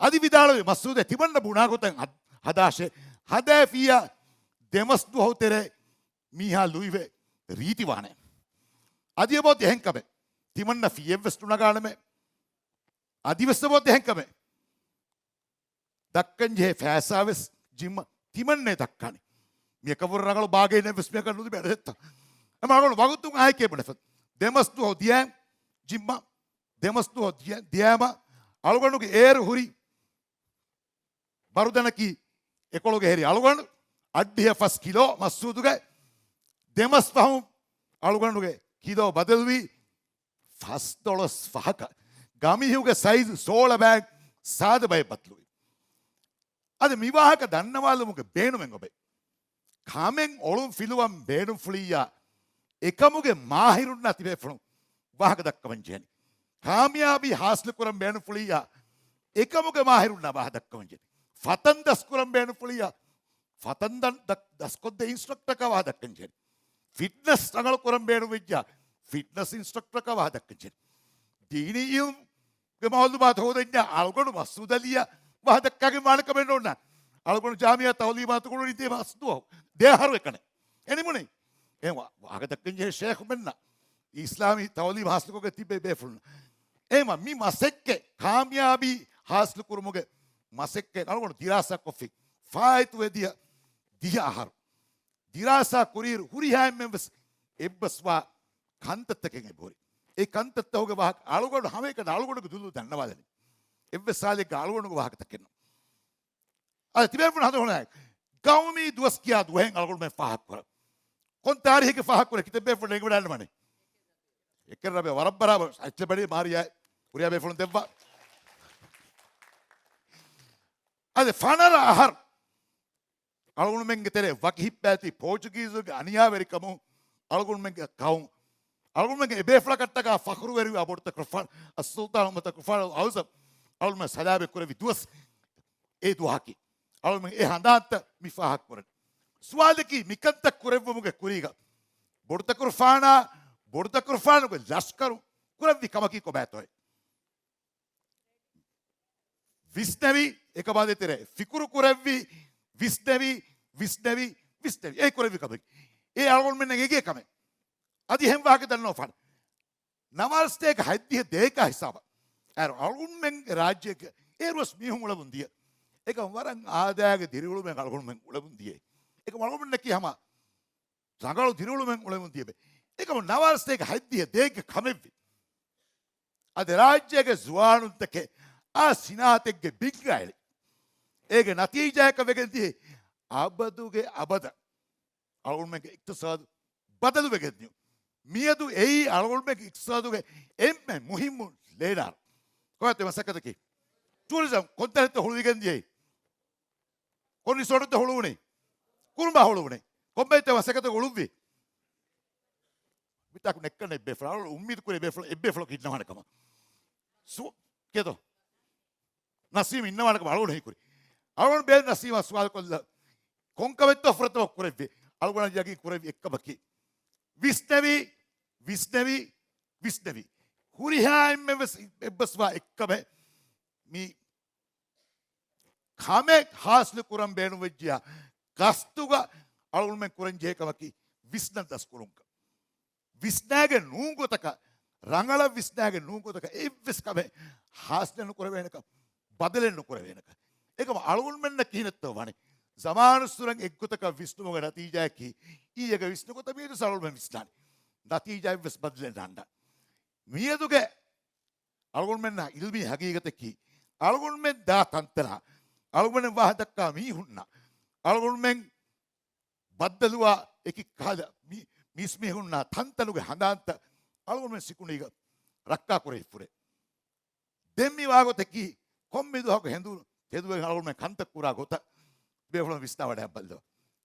අදි විදාලවේ මස්සූද තිබන්න බුණාගොතන් හදාශේ හදෑෆියා දෙමස්දු හොතෙරේ මීහා ලුයිවේ රීතිවානේ අදියබෝත් එහෙන්කමේ තිමන්න ෆියෙව්ස් තුනගානමේ අදිවස්සබෝත් එහෙන්කමේ දක්කන්ජේ ෆෑසාවෙස් ජිම්ම තිමන්නේ දක්කනේ මේකවර රගල බාගේ නෙවස් මේක නුදි බැලෙත්ත අමගල වගතුන් ආයකේ බඩ දෙමස්දු හොදියන් ජිම්ම දෙමස්දු හොදියන් දියාම අලුගණුගේ ඒර හුරි බරුදනකි එකොළොගේ හෙරි අලුගණු අඩ්ඩිය ෆස් කිලෝ මස්සූදුගේ දෙමස් පහුම් අලුගණුගේ කිලෝ බදල්වී ෆස් ඩොලස් ෆහක ගමිහුගේ සයිස් සෝල බෑග් සාද බය බත්ලුයි අද මිවාහක දන්නවාලමුගේ බේනුමෙන් ඔබේ කාමෙන් ඔළුම් ෆිලුවම් බේනුම් ෆුලියා එකමුගේ මාහිරුන්න අතිබේෆුණු වාහක දක්කවංජයනි කාමියාබී හාස්ලකුරම් බේනුම් ෆුලියා එකමුගේ මාහිරුන්න වාහ දක්කවංජයනි ෆතන් දස්කුරම් බේනුම් ෆුලියා ෆතන්දන් දස්කොද්ද ඉන්ස්ට්‍රක්ටර් වාහ දක්කංජයනි ෆිට්නස් රඟල කුරම් බේනුම් විජ්ජා ෆිට්නස් ඉන්ස්ට්‍රක්ටර් වාහ දක්කංජයනි දීනියුම් ගමවලු බාත හොදෙන්න අල්ගොණු මස්සුදලියා වාහ දක්කගේ මානකමෙන්න ඕන අල්ගොණු ජාමියා තවලී මාත කුළු ඉතේ මස්දුව දෙහරු එකනේ එනිමුනේ එහෙම වාහ දක්කංජේ ෂේඛ් මෙන්න ඉස්ලාමී තවලී හාස්ලකෝගේ තිබේ බේෆුන් එහෙම මි මසෙක්කේ කාමියාබී හාස්ල කුරුමුගේ මසෙක්කේ අල්ගොණු දිරාසා කොෆි ෆායිතු වෙදිය දියාහරු දිරාසා කුරීරු හුරිහාම් මෙම්බස් එබ්බස්වා කන්තත්තකෙන් එබෝරි ඒ කන්තත්ත හොගේ වාහක අලුගොඩ හැම එක අලුගොඩක දුල්ලු දන්නවාදනේ එබ්බසාලේ අලුගොඩක වාහක තකෙන්න අද තිබෙන්න හදෝනේ ගෞමි දුවස් කියා දුහෙන් අලුගොඩ මේ ෆාහක් කර කොන් තාරිහක ෆාහක් කර කිතබේ ෆොන එක වඩන්න මනේ එක්කරබේ වරබ්බරා අච්චබඩේ මාරියා උරියා බේ ෆොන දෙව්වා අද ෆනර ආහාර අලුගොඩ මෙන්ගේ තෙරේ වකිහිප්පෑති පෝර්චුගීසුගේ අනියාවරිකමු අලුගොඩ මෙන්ගේ කවුම් අලුගොඩ මෙන්ගේ බේෆ්ලා කට්ටක ෆඛරු වෙරි අබොර්ත ක්‍රෆාන් අස්සුල්තාන් මත ක්‍රෆාන් අවස අලුගොඩ මෙ සදාබේ කුරවි දුවස් ඒ දුහකි අලුගොඩ මෙ ඒ හඳාත් මිෆාහක් කරන ස්වාදකි මිකන්ත කුරෙව්වමුගේ කුරීග බොර්ත කුර්ෆානුගේ ලස්කරු කුරවි කමකි කොබෑතොයි විස්නවි එක බාදේ තෙරේ ෆිකුරු කුරවි විස්නවි ඒ කුරවි කමකි ඒ අලුගොඩ මෙන්න ගෙගේ කම අදි හැම වාහක දන්නව ෆන නවල්ස්ටේක හයිද්දිය දෙක හිසාව අර අලුගොඩ මෙන් රාජ්‍යක ඒරුස් මිහුම් උලබුන්දිය එක වරන් ආදායගේ දිරිවුළු මෙන් අලුගොඩ මෙන් උලබුන්දිය එක අලුගොඩ මෙන් කියහම රඟලු දිරිවුළු මෙන් උලබුන්දිය එකම නවල්ස්ටේක හයිද්දිය දෙක කමෙවි අද රාජ්‍යක සුවානුත්තකේ ආ සිනාතෙක්ගේ බිග්ගයිලි ඒක නතිජයක වෙගෙන්දී අබදුගේ අබද අලුගොඩ මෙන් ඉක්තසාදු බදලු වෙගෙන්දිය මියදු එයි අලුගොඩ මෙන් ඉක්තසාදුගේ එම්මෙ මුහිම්මු ලේනාර කොහොමද මසකදකි tourism කොන්තරත් හොළු වෙගෙන්දියේ කොනි සොරත හොළු උනේ කුරුඹා හොළු උනේ කොම්බෙත මසකද ඔළුම්වි විතක් නෙක්කනේ බෙෆ්ලා උම්මිද කුරේ බෙෆ්ලා එබ්බෙෆ්ලා කින්නවනකම සු කේතෝ නසීම් ඉන්නවනකම අලුගොඩ හේකුරි අලුගොඩ බෙල් නසීම් අස්වාල් කොල්ල කොන්කවෙත් ඔෆරතව කුරෙව්වි අලුගොඩ යකි කුරෙව්වි එක්කබකි විස්නවි හුරිහායිම් මෙවස් එබ්බස්වා එක්කම මි කාමෙක් හාස්ල කුරම් බේනු වෙජ්ජියා ගස්තුග අලුගොඩ මෙන් කුරන් ජේකවකි විස්න දස් කුරුංක විස්නාගේ නූගතක රංගල විස්නාගේ නූගතක එවස් කම හාස්ලන කුර වෙනක බදලෙන්න කුර වෙනක ඒකම අලුගොඩ මෙන්න කිනත්තෝ වනේ සමානුස්සුරන් එක්ගොතක විස්නුමගේ නතිජයකි ඊයක විස්නුකොත මියදු සලුල් මෙන් විස්නානි නතිජය වෙස් බදලෙන්න හඬ මියදුගේ අලුගොඩ මෙන්න ඉල්මි හගීගතකි අලුගොඩ මෙන් දා තන්තලා අලුගොඩ මෙන් වාහ දක්කා මීහුන්න අලුගොඩ මෙන් බද්දලුවා එකි කාද මිස්මි හුන්නා තන්තලුගේ හඳාන්ත අලුගොඩ මෙන් සිකුණීග රක්කා කුරේ ෆුරේ දෙම්මි වාගොතකි කොම්මිදුහක හෙඳු තෙදුවෙන් අලුම කන්ත කුරා ගොත බෙහුණ විස්තාවඩයක් බල්දව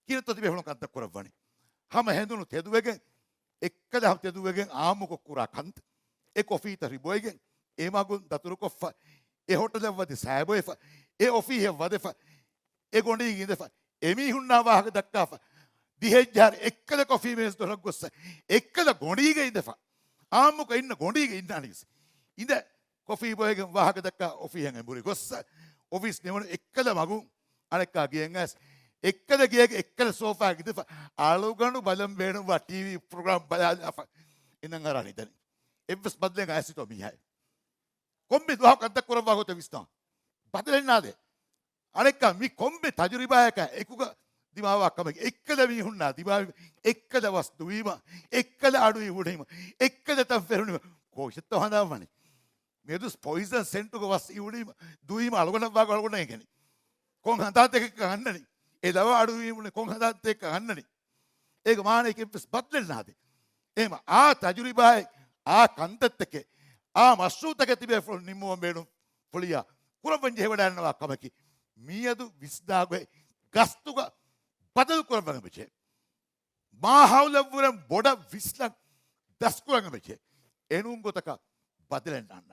කිරතොති බෙහුණ කන්ත කුරවණි හැම හෙඳුණු තෙදුවෙගෙන් එක්කද හම් තෙදුවෙගෙන් ආමුක කුරා කන්ත ඒ කොෆීත රිබොයිගෙන් ඒ මගුන් දතුරු කොෆ්ෆ ඒ හොටල වදි සෑබොයිෆ ඒ ඔෆී වදෙෆ ඒ ගොඩී ගින්දෙෆ එමි හුන්නා වාහක දක්කාෆ දිහෙජ්ජාර එක්කද කොෆී මේස් දොරක් ගොස්ස එක්කද ගොඩීගේ ඉඳෆ ආමුක ඉන්න ගොඩීගේ ඉන්න අනිස් ඉඳ කොෆී බොයිගෙන් වාහක දක්කා ඔෆී හැංගෙන් බුරි ගොස්ස ඔෆිස් නෙවන එක්කද මගුන් අනෙක්කා ගියෙන් ඇස් එක්කද ගියගේ එක්කද සෝෆා ගිදෙෆ ආලුගණු බලම් වේණුවා ටීවී ප්‍රෝග්‍රෑම් බලාලා ඉන්නන් අරන් ඉතින් එවස් බදලෙන් ඇසිතෝ මිහයි කොම්බි දුහක් අද්දක් කරවා ගොත විස්තා බදලෙන්නාද අනෙක්කා මි කොම්බි තජරිබායක එකුග දිමාවක්කම එක්කද මිහුන්නා දිමාව එක්කද වස්තු වීම එක්කද අඩුයි උඩීම එක්කද තම් පෙරුණීම කොහෙත් හොඳවන්නේ මෙදුස් පොයිසන් සෙන්ටුක වස් ඉවුණීම දුවීම අලගොන වාග අලගොන එකනේ කොන් හදාත් එක ගන්නනේ ඒ දව අඩු වීමුනේ කොන් හදාත් එක ගන්නනේ ඒක මානෙකින් බදලෙන්නාද එහෙම ආ තජරිබායි ආ කන්තත් එකේ ಆ ಮಶ್ರೂತಕ್ಕೆ ತಿಬೆ ನಿಮ್ಮುವ ಬೇಡು ಪುಳಿಯ ಕುರಬಂಜಿ ಹೆವಡನ್ನವ ಕಮಕಿ ಮೀಯದು ವಿಸ್ದಾಗೆ ಗಸ್ತುಗ ಬದಲು ಕುರಬಂಗ ಬೆಚೆ ಮಾ ಹೌಲವ್ವರ ಬೊಡ ವಿಸ್ಲ ದಸ್ಕುರಂಗ ಬೆಚೆ ಎನುಂ ಗೊತಕ ಬದಲೆನ್ನ ಅನ್ನ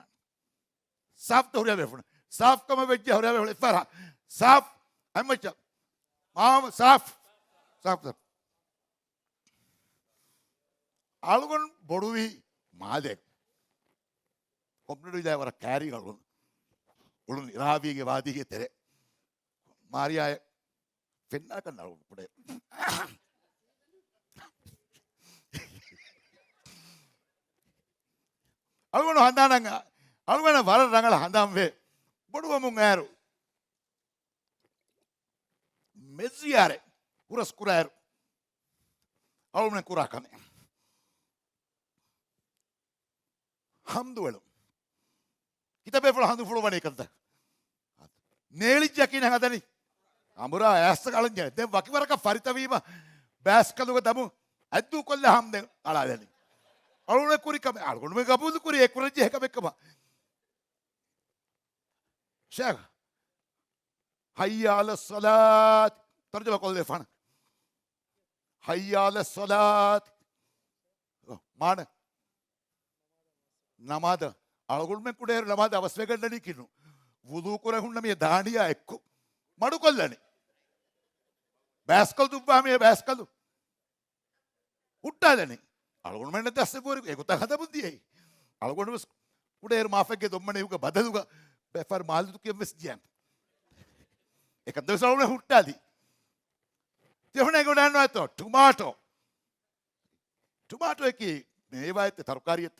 ಸಾಫ್ ತೋರಿಯ ಬೇಫುಣ ಸಾಫ್ ಕಮ ಬೆಜ್ಜೆ ಹೊರ ಬೆಳೆ ಫರ ಸಾಫ್ ಅಮ್ಮಚ ಮಾಮ ಸಾಫ್ ಸಾಫ್ ಆಳುಗನ್ ಬೊಡುವಿ ಮಾದೆ කොම්පියුටර් ඉදාවර කෑරි ගලුන උළුන් ඉරාවිගේ වාදීගේ තෙර මාරියාය පෙන්නා කරනවා පොඩේ අලුගන හඳානං අලුගන වර රංගල හඳම් වේ බොඩුව මුන් ඇරු මෙසියාරේ කුරස් කුරාර අලුගන කුරා කමේ හම්දුවලු kita beful handu fulu bani kanta neeli jakina hadani amura ässa kalanja den wakiwaraka farita wima baskaluga damu addu kolla hamde ala deni alune kuri kam alune me gabudu kuri ekuraje heka bekkama shag hayya ala salat tarjuma kolle fana hayya ala salat mana namada අලගුල්මෙන් කුඩේර නමාද අවස්වේ ගන්නනි කිනු වුදු කරහුන්න මේ දාණියා එක්ක මඩු කොල්ලනේ බෑස්කල් දුබ්බා මේ බෑස්කල් උට්ටාදනේ අලගුල්මෙන් දැස්සේ පොරි ඒක තහ හදබුද්දියේ අලගුල්ම කුඩේර මාෆෙක්ගේ දොම්මනේ උක බදදුක බෙෆර් මාල්දු කියෙස් ජියන් ඒක දවසවල උට්ටාදි තෙහුනේ ගොඩනනවා තෝ ටොමාටෝ එකේ මේ වයිත් තරකාරියත්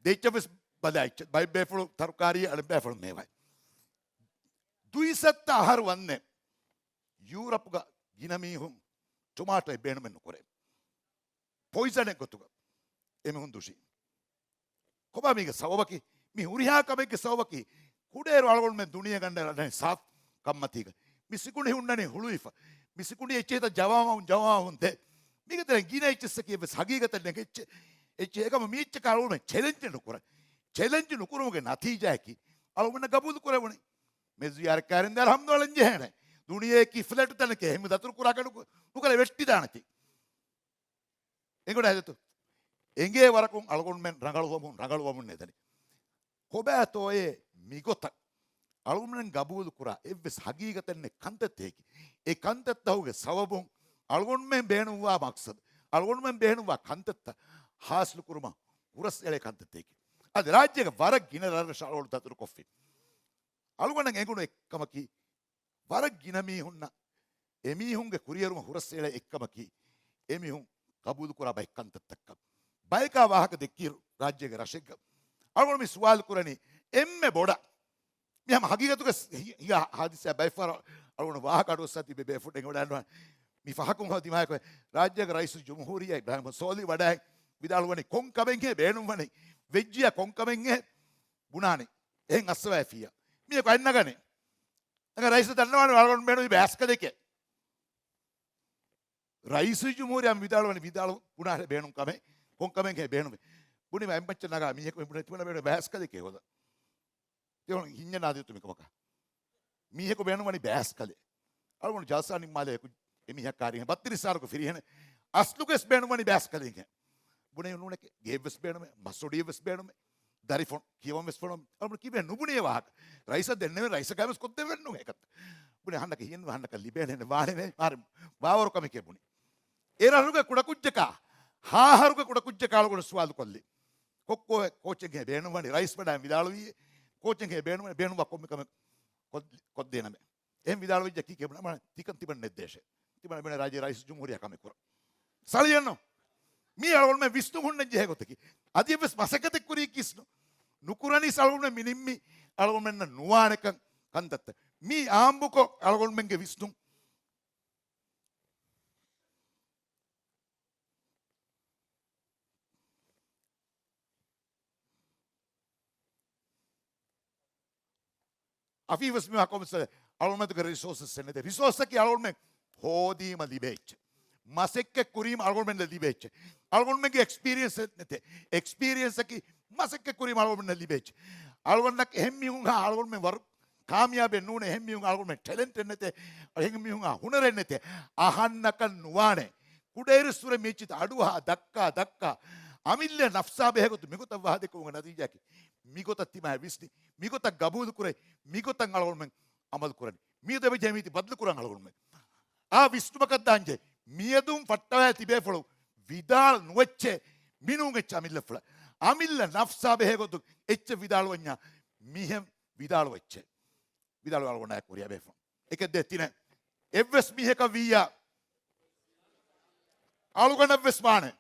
දෙච්චවස් බදායිච්ච බයි බේෆුළු තරුකාරිය අඩ බේෆුළු මේවයි දුයිසත්ත ආහාර වන්නේ යුරප්ග ගිනමීහුම් ටොමාටෝ බේනමෙන් කුරේ පොයිසන් එකතුක එමෙහුන් දුෂි කොබා මේක සවවකි මේ උරිහා කමෙක් සවවකි කුඩේර වලගොන් මෙන් දුනිය ගන්න නැහැ සාත් කම්මතික මිසිකුණි හුන්නනේ හුළුයිෆ මිසිකුණි එච්චේත ජවාවුන් තේ මේක තර ගිනයිච්චස කියබ සගීගත නෙගෙච්ච ඒකම මීච්ච කාලුනේ චැලෙන්ජ් නුකුරුමගේ නතිජාකි අලුමන ගබුදු කරවනේ මෙසියාර කාරෙන් දාර හම්දවලන් ජහනේ දුනියේ කිෆලට තනක එහෙම දතුරු කුරාකඩු නුකල වෙට්ටි දානති එංගොඩ හදතු එංගේ වරකුන් අලගොන් මෙන් රඟලුවමුන් නෙතනි කොබෑතෝයේ මිගොත අලුමන ගබුදු කුරා එව්ස් හගීගතන්නේ කන්තතේකි ඒ කන්තත්තහුගේ සවබුන් අලගොන් මෙන් බේනුවා මක්සද අලගොන් මෙන් බේනුවා කන්තත්ත ಹಾಸ್ಲು ಕುರುಮ ಉರಸ್ ಎಳೆ ಕಂತತ್ತೇಕಿ ಅದು ರಾಜ್ಯಗ ವರ ಗಿನರ ಶಾಳೋಳು ತತರು ಕೊಫ್ಫಿ ಅಳುಗಣಂಗೆ ಎಂಗುಣ ಎಕ್ಕಮಕಿ ವರ ಗಿನಮಿ ಹುನ್ನ ಎಮೀಹುಂಗೆ ಕುರಿಯರುಮ ಹುರಸ್ ಎಳೆ ಎಕ್ಕಮಕಿ ಎಮಿಹುಂ ಕಬೂದು ಕುರ ಬೈ ಕಂತತ್ತಕ್ಕ ಬೈಕಾ ವಾಹಕ ದೆಕ್ಕಿರು ರಾಜ್ಯಗ ರಶೆಗ್ಗ ಅಳುಗಣ ಮಿ ಸುವಾಲ್ ಕುರನಿ ಎಮ್ಮೆ ಬೋಡ ಮಿಹಮ ಹಗೀಗತುಗ ಈಗ ಹಾದಿಸ ಬೈಫಾರ ಅಳುಗಣ ವಾಹಕ ಅಡುವ ಸತಿ ಬೆಬೆ ಫುಡ್ ಎಂಗುಡ ಮಿ ಫಹಕುಂ ಹೋದಿ ಮಾಯಕ ರಾಜ್ಯಗ ರೈಸು ಜುಮ್ಹೂರಿಯ ಇಬ್ರಾಹಿಂ ಸೋಲಿ ವಡಾಯ್ විදාලුවනේ කොංකමෙන්ගේ බේනුම්වනේ වෙජ්ජිය කොංකමෙන්ගේ ගුණානේ එහෙන් අස්සවැ ෆියා මේ කන්නගනේ අර රයිස් දන්නවනේ වලගොන් බේනු බෑස්ක දෙකේ රයිස් ජුමූරියම් විදාලුවනේ විදාලු ගුණානේ බේනුම් කමේ කොංකමෙන්ගේ බේනුම් බුනි මැම්පච්ච නගා මියක බුනි තුන බේන බෑස් කලේ කේවද තේන හින්න නාදිතු මිකමක මියක බේනවනි බෑස් කලේ අලුණ ජාසානි මාලේ එමිහක් කාරිය බත්තිරිසාරක ෆිරිහෙන අස්ලුකස් බේනවනි බෑස් කලේ ගේ බුනේ නුනේ ගේවස් බේනම මසොඩියවස් බේනම දරිෆොන් කියවම් වෙස් ෆොන් අලුණ කිබේ නුබුනේ වාහක රයිස දෙන්නේ රයිස ගෑමස් කොත් දෙවෙන්නු එකත් බුනේ හන්නක හින්න හන්නක ලිබේනේ වානේ මාර බාවර කම කෙබුනේ ඒරහුගේ කුඩ කුජ්ජක හාහරුගේ කුඩ කුජ්ජ කාලගොඩ සුවාදු කොල්ලි කොක්කෝ කෝච්චගේ බේනවනි රයිස් බඩම් විදාලු වී කෝච්චගේ බේනවනි බේනු වක්කොම්කම කොත් දෙනම එහෙම විදාලු විජ්ජ කී කෙබුනා මම තිකන් තිබන් නෙද්දේශ තිබන බේන රාජ්‍ය රයිස් ජුමුරියා කම කර සලියන්නෝ මේ අලගොල් මේ විස්තු හුන්න ජෙහෙගොතකි අදියවස් මසකත කුරී කිස්නු නුකුරණි සල්ගොල් මිනිම්මි අලගොල් මෙන්න නුවානක කන්තත් මේ ආම්බුකෝ අලගොල් මෙන්ගේ විස්තු අෆීවස් මේ කොමස අලගොල්මෙන්ගේ රිසෝසස් එන්නේ රිසෝසස් කි අලගොල්මෙන් හෝදීම ලිබෙච්ච මසෙක්ක කුරීම අලගොල්මෙන් ලිබෙච්ච අලගොල්මෙන්ගේ එක්ස්පීරියන්ස් නැතේ එක්ස්පීරියන්ස් කි මසෙක්ක කුරීම අලගොල්මෙන් ලිබෙච්ච අලගොල්නක් එහෙම් මිහුන් අලගොල්මෙන් වර කාමියාබෙන් නුනේ එහෙම් මිහුන් අලගොල්මෙන් ටැලන්ට් නැතේ එහෙම් මිහුන් හුනර නැතේ අහන්නක නුවානේ කුඩේරසුර මේචිත අඩුවා දක්කා අමිල්ල නෆ්සා බෙහෙගොතු මිගොත වහදෙකුම නදීජකි මිගොත තිමා විස්නි මිගොත ගබූදු කුරේ මිගොතන් අලගොල්මෙන් අමල් කුරනි මියද බෙජෙමිති බදල කුරන් අලගොල්මෙන් ආ විස්තුමකක් දාංජේ මියදුම් ෆට්ටවෑ තිබේ ෆලු විදාල් නුවෙච්චේ මිනුගෙච්ච අමිල්ල ෆල අමිල්ල නෆ්සා බෙහෙගොතු එච්ච විදාල් වඤ්ඤා මිහෙම් විදාල් වෙච්චේ විදාල් අලගොන්න කුරියා බෙෆ එක දෙතින එවස් මිහෙක වීයා අලුගණ වෙස්මානේ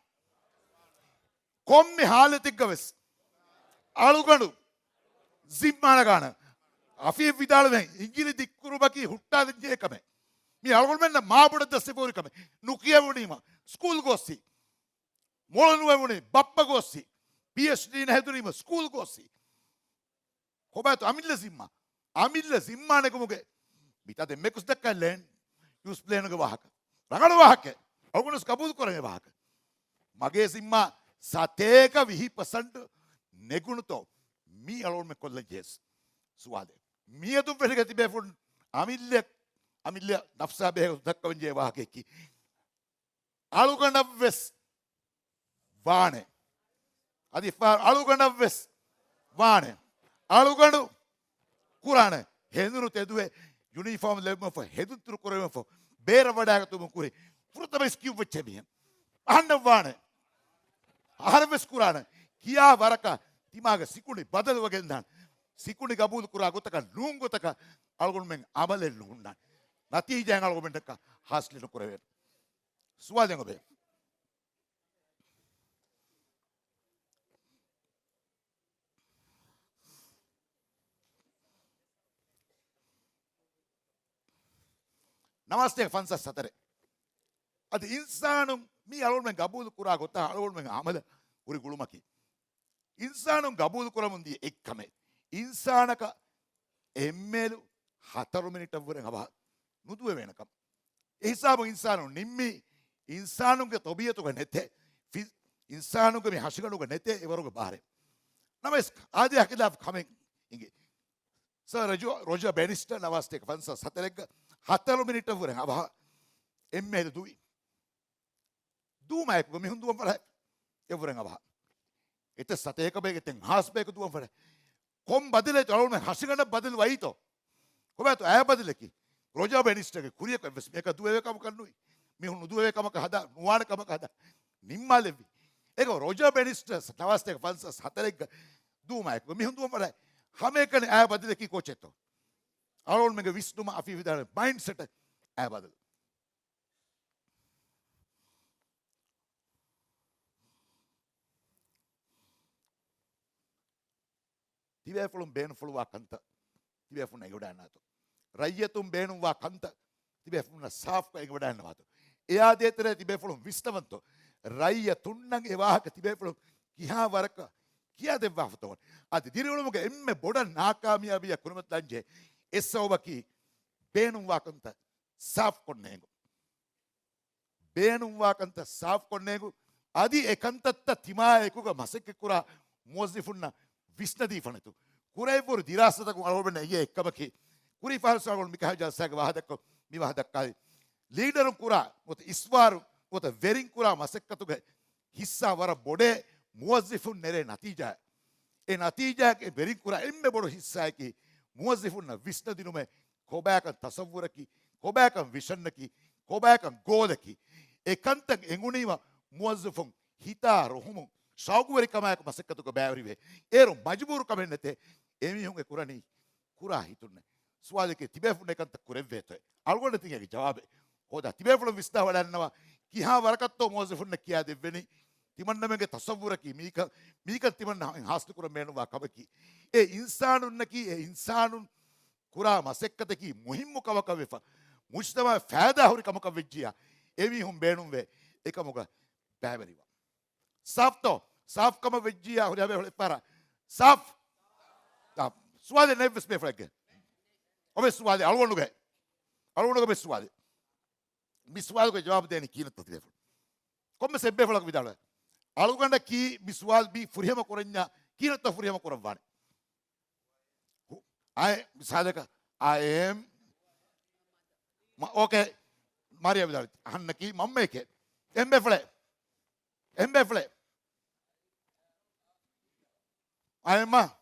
කොම්මි හාලතික්ගවෙස් අලුගඩු සිම්මානගාන අපේ විදාලවෙන් ඉංගිලි දික්කුරුබකි හුට්ටාදජයකම මේ අලගොල්මෙන්න්න මාබොඩ දස්සපෝරිකම නුකියවුණීම ස්කූල් ගොස්සි මොලනුවවුණේ බප්ප ගොස්සි PhD හැදුරීම ස්කූල් ගොස්සි කොබඇතු අමිල්ල සිම්මානකමුගේ බිතද මෙකුස් දක්කල්ලෙන් යුස් ප්ලේනක වාහක රඟඩ වාහක ඔගුණස් කබූදු කරන වාහක මගේ සිම්මා සතේක 20% නෙගුණුතෝ මී අලෝල්මෙ කොල්ල ජෙස් සුවාදේ මියදුම් වෙලක තිබේ ෆුන් අමිල්ල නෆ්සා බේ දක්කවන් ජේ වාහකෙකි අලුගණව වෙස් වානේ අදිෆාර අලුගණව වෙස් වානේ අලුගණු කුරාන හෙඳුරු තෙදුවේ යුනිෆෝම් ලෙබම ෆ හෙදුතුරු කරෙම ෆ බේර වඩාගතුම කුරේ පුරුතම ස්කියු වෙච්චෙමිය අහන්න වානේ ආහාරවෙස් කුරාන කියා වරක තිමාග සිකුණි බදල වගෙන්දාන් සිකුණි ගබූදු කුරා ගොතක නූන් ගොතක අලගොන්මෙන් අමලෙල් නුන්නා නති ජයන් අලගොන්මෙන්ටක හාස්ලින කුරවෙන් සුවාදෙන් ඔබේ නමස්තේ ෆන්සස් සතරේ අද ඉන්සානුම් මේ අලගොන්මෙන් ගබූදු කුරා ගොත අලගොන්මෙන් අමල උරි ගුළුමකි ඉන්සානුම් ගබූදු කුරමුන්දී එක්කමේ ඉන්සානක එම්මෙලු 4 මිනිට වරෙන් අබහ නුදුව වෙනකම් එහිසාබ ඉන්සානුම් නිම්මි ඉන්සානුම්ගේ තොබියතුක නැතේ ඉන්සානුම්ගේ මේ හෂිකනුක නැතේ එවරුගේ බාරේ නමස් ආදී හකිලාෆ් කමින් ඉංගේ සර් රොජර් බැනිස්ටර් නවස්තේක ෆන්සස් සතරෙක් 4 මිනිට වරෙන් අබහ එම්මෙලු දුයි දූමයක මිහුන් දුවම් වල එවරෙන් අබහ එත සතේක බේගෙතෙන් හාස් බේක දුවම් වල කොම් බදලේ තලොන හසිගන්න බදල වයිතෝ කොබැතු ඇය බදලකි රොජර් බැනිස්ටර්ගේ කුරියක වෙස් මේක දුවේ කම කන්නුයි මිහුන් දුවේ කමක හදා නුවාන කමක හදා නිම්මාලෙවි ඒක රොජර් බැනිස්ටර් නවස්තේක ෆන්සස් හතරෙක් දූමයක මිහුන් දුවම් වල හැමකනේ ඇය බදලකි කොචෙතෝ අලොන් මේක විස්නුම අපි විදාන මයින්ඩ්සෙට් ඇය බදල තිබේෆලුම් බේනුෆලුවා කන්ත තිබේෆුන එගොඩන්නතු රයියතුම් බේනුවා කන්ත තිබේෆුන සාෆ් එගොඩන්නවාතු එයා දේතර තිබේෆලුම් විස්තවන්තෝ රයිය තුන්නන් එවාහක තිබේෆලුම් කිහා වරක කියා දෙවාෆතෝන් අද දිරිවලුමක එම්මෙ බොඩ නාකාමියාබිය කුරුමත් ලංජේ එස්සෝබකි බේනුවා කන්ත සාෆ් කොන්නේගු බේනුවා කන්ත සාෆ් කොන්නේගු adi ekantatta timaekuga masekkekura muwazzifuna visnadifanatu kurayvur dirasataku alobena ye ekkabaki kuri falsagol mikaja saga wahadakko mi wahadakkali leaderun kura got iswaru got verin kura masekkatuge hissa wara bode muwazzifun nere natija e natija ke verin kura emme bodo hissa ki muwazzifun visnadinume kobakan tasawwuraki kobakan visannaki kobakan golaki ekantan engunima muwazzifun hita rohumun shauguwari kamayaka masekkatuge bævrive eru majburu kamennete emihunge kurani kura hitunne sualike tibefun ekanta kurevvete algonde tingege jawabe hoda tibefun visna wadannawa kiha warakatto muwazzifun kiya devveni timannamenge tasawwuraki mika timanna hastu kura menuwa kabaki e insanunnaki e insanun kura masekkateki muhimmu kawakavefa mujtama faida hori kamaka vejjiya emihun beenumve ekamuga bæveriwa safto saf kama vejjiya hori habe hole para saf suade neves be flagge obe suade algonuge be suade mi suade ko jawab deni kinat telefon komme sebbe flagge vidala aluganda ki mi suade bi furihama koranya kinat furihama koravane I sadaka I am okay Maria vidala hannaki mammeke embe fle I am a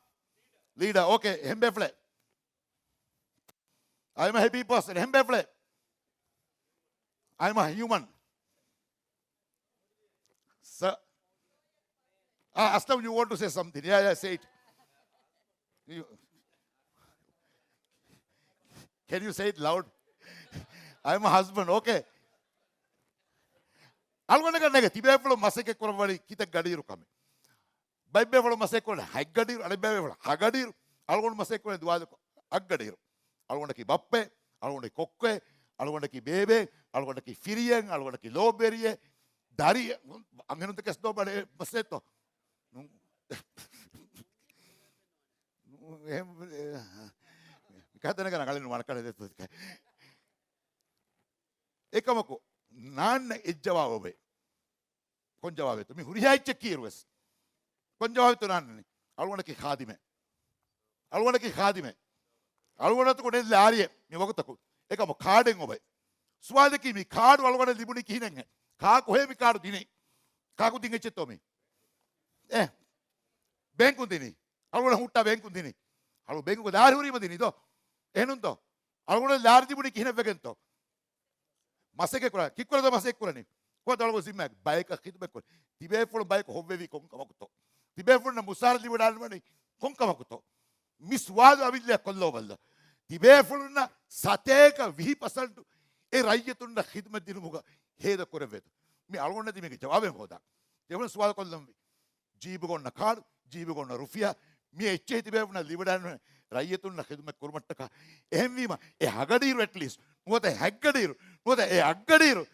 leader okay embe fle I am a happy person embe fle I am a human sir Aslam you want to say something yeah say it can you say it loud I am a husband okay algonega nege tibeflo maseke korawali kita gadiru kame baibeflo maseke kola haggadiru ale beflo hagadiru algon maseke kola duwade aggadiru algonda ki bappe algonda ki kokke algonda ki bebe algonda ki firiyen algonda ki loberiye dari angenu te kesdo bale maseto katana kana kalinu manakale dettu ekamako nanne ejjawabe konjawabe to mi hurihaiche kirues konjawabe to nanne algona ki khadime algona to kone laariye mi wagutako ekamo kaden obe suwade ki mi kaadu algona libuni kinenge ka kohe mi kaadu dine ka ku dinge chetto mi benku dini algona hutta benku dini alu benku daari hurima dini do enun to algona laari dibuni kine vegento maseke kura kikura do maseke kurani ko dalgo simma bike khidme ko tibe fulu bike hobbevi kon kamakuto tibe fulu na musar libu dalmani kon kamakuto miswadu abilla kollo balla tibe fulu na sateka 20% e rayyetunna khidmat dinuga heda korevetu mi algonna dimege jawaben hoda devon swal kollam jeebu gonna kaadu jeebu gonna rufiya mi ecche tibe fulu na libu dalmani rayyetunna khidmat kurmattaka ehemwima e hagadiru at least මොකද හැග්ගඩීරු මොකද ඒ අග්ගඩීරු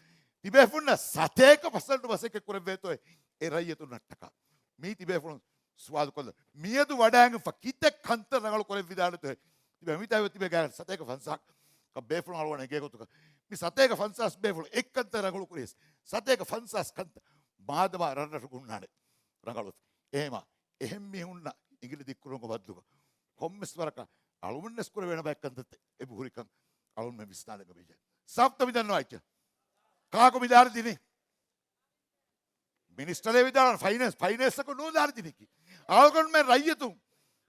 තිබෙෆුන්න සතේක පසල්ට වසෙක කුරෙවේතෝ ඒ රයියතු නට්ටක මේ තිබෙෆුන්න ස්වාද කොල්ල මියදු වඩාංග ෆකිත කන්ත නගල කොරෙ විදානත තිබෙ මිතාව තිබෙ ගාන සතේක ෆන්සක් ක බේෆුන්න අලවන ගේකොතුක මේ සතේක ෆන්සස් බේෆුන්න එක්කන්ත නගල කුරේස් සතේක ෆන්සස් කන්ත මාදම රන්නට ගුණානේ රංගලොත් එහෙම මිහුන්න ඉංග්‍රීසි දික්කුරුක බද්දුක කොම්මස් වරක අලුමන්නස් කුර වෙන බැක්කන්ත ඒ බුහුරිකන් alun me visnale ko beje sapta vidanno aicha ka ko vidar dini minister le vidar finance ko no dar dini ki algon me rayatu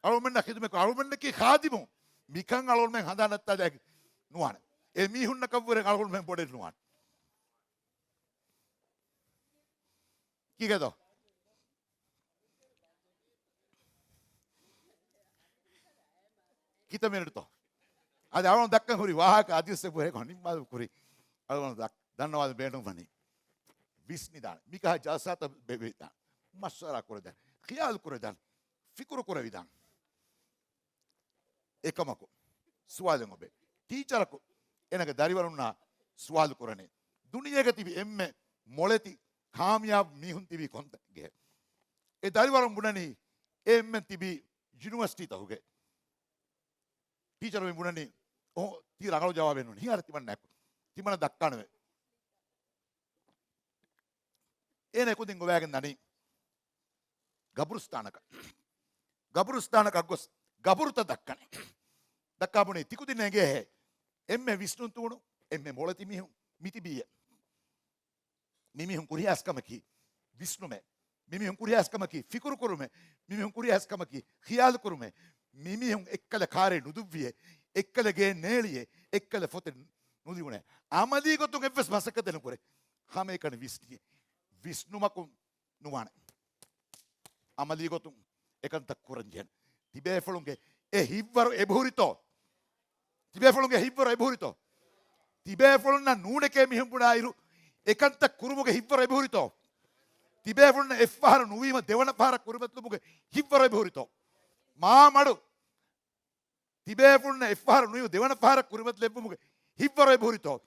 alun men nakidu me ko alun men ki khadimu mikan alun men handa natta da nuwan e mi hunna kawure alun men bode nuwan ki gedo kita minuto అది అవడం దక్క కురి వాహక ఆదిస్తే పోరే కొని మాదు కురి అవడం దక్ ధన్యవాద బేడం వని విస్నిదాన్ మికా జాసాత బెబేదా మస్సరా కురదా ఖియాల్ కురదా ఫికురు కురవిదాన్ එකමකු සුවාදෙන් ඔබේ ටීචරකු එනක දරිවරුන්නා සුවාදු කරනේ දුනියක තිබි එම්මෙ මොලෙති කාමියාබ් මිහුන් තිබි කොන්තගේ ඒ දරිවරුන් බුණනි එම්මෙන් තිබි university තහුගේ teacher වෙන් බුණනි ඕ ති රගලු ජවාබෙන් උනි හිර තිබන්න නැක් තිබන දක්කානේ ඒන කුදින් ගොවෑගෙන් දනී ගබුරුස්ථානක ගබුරුස්ථානක ගොස් ගබුරුත දක්කනේ දක්කාපුනේ තිකුදිනගේ එම්මෙ විෂ්ණුන් තුණු එම්මෙ මොලති මිහුන් මිතිබිය මිමිහුන් කුරියාස්කමකි විෂ්ණුමේ මිමිහුන් කුරියාස්කමකි ෆිකුරු කුරුමේ මිමිහුන් කුරියාස්කමකි ඛියාල් කුරුමේ මිමිහුන් එක්කල කාරේ නුදුවියේ එක්කලගේ නේලියේ එක්කල ෆොතේ නුදිුනේ ආමදී ගොතුන් එවස් මසක දෙනකුරේ හැමේකන විෂ්ණියේ විෂ්ණුමකුන් නුවානේ අමදී ගොතුන් එකන්ත කුරංජන් තිබේ ෆලුන්ගේ ඒ හිව්වර එබහුරිතෝ තිබේ ෆලුන්ගේ හිව්වර එබහුරිතෝ තිබේ ෆලුන්න නූනකේ මිහුන් පුඩායිරු එකන්ත කුරුමුගේ හිව්වර එබහුරිතෝ තිබේ ෆලුන්න එෆ්වහර නුවීම දෙවන පාර කුරුමත්ලුමුගේ හිව්වර එබහුරිතෝ මා මඩු තිබේ ෆලුන්න එෆ්වහර නුවීම දෙවන පාර කුරුමත් ලැබුමුගේ හිව්වර එබහුරිතෝ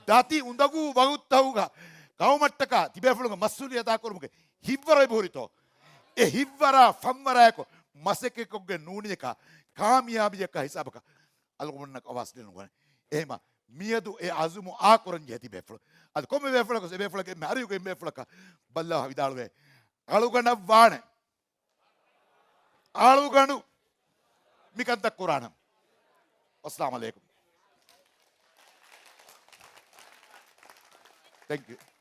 දති උඳගු වගුත්තවුගා කවමට්ටක තිබේ ෆලුන්ගේ මස්සුලියතා කුරුමුගේ හිව්වර එබහුරිතෝ ඒ හිව්වරා ෆම්වරායකෝ මසෙකෙකුගේ නූනියක කාමියාබියක හිසාබක අලුගොන්නක අවස් දෙනුගනේ එහෙම මියදු ඒ අසුමු ආකරන් ජැති බෙෆල අද කොම බෙෆලක බෙෆලක මාරියුගේ බෙෆලක බල්ලා විදාළුවේ අලුගණ වාණ අලුගණු මිකන්ත කුරාන අස්ලාම අලයිකුම් thank you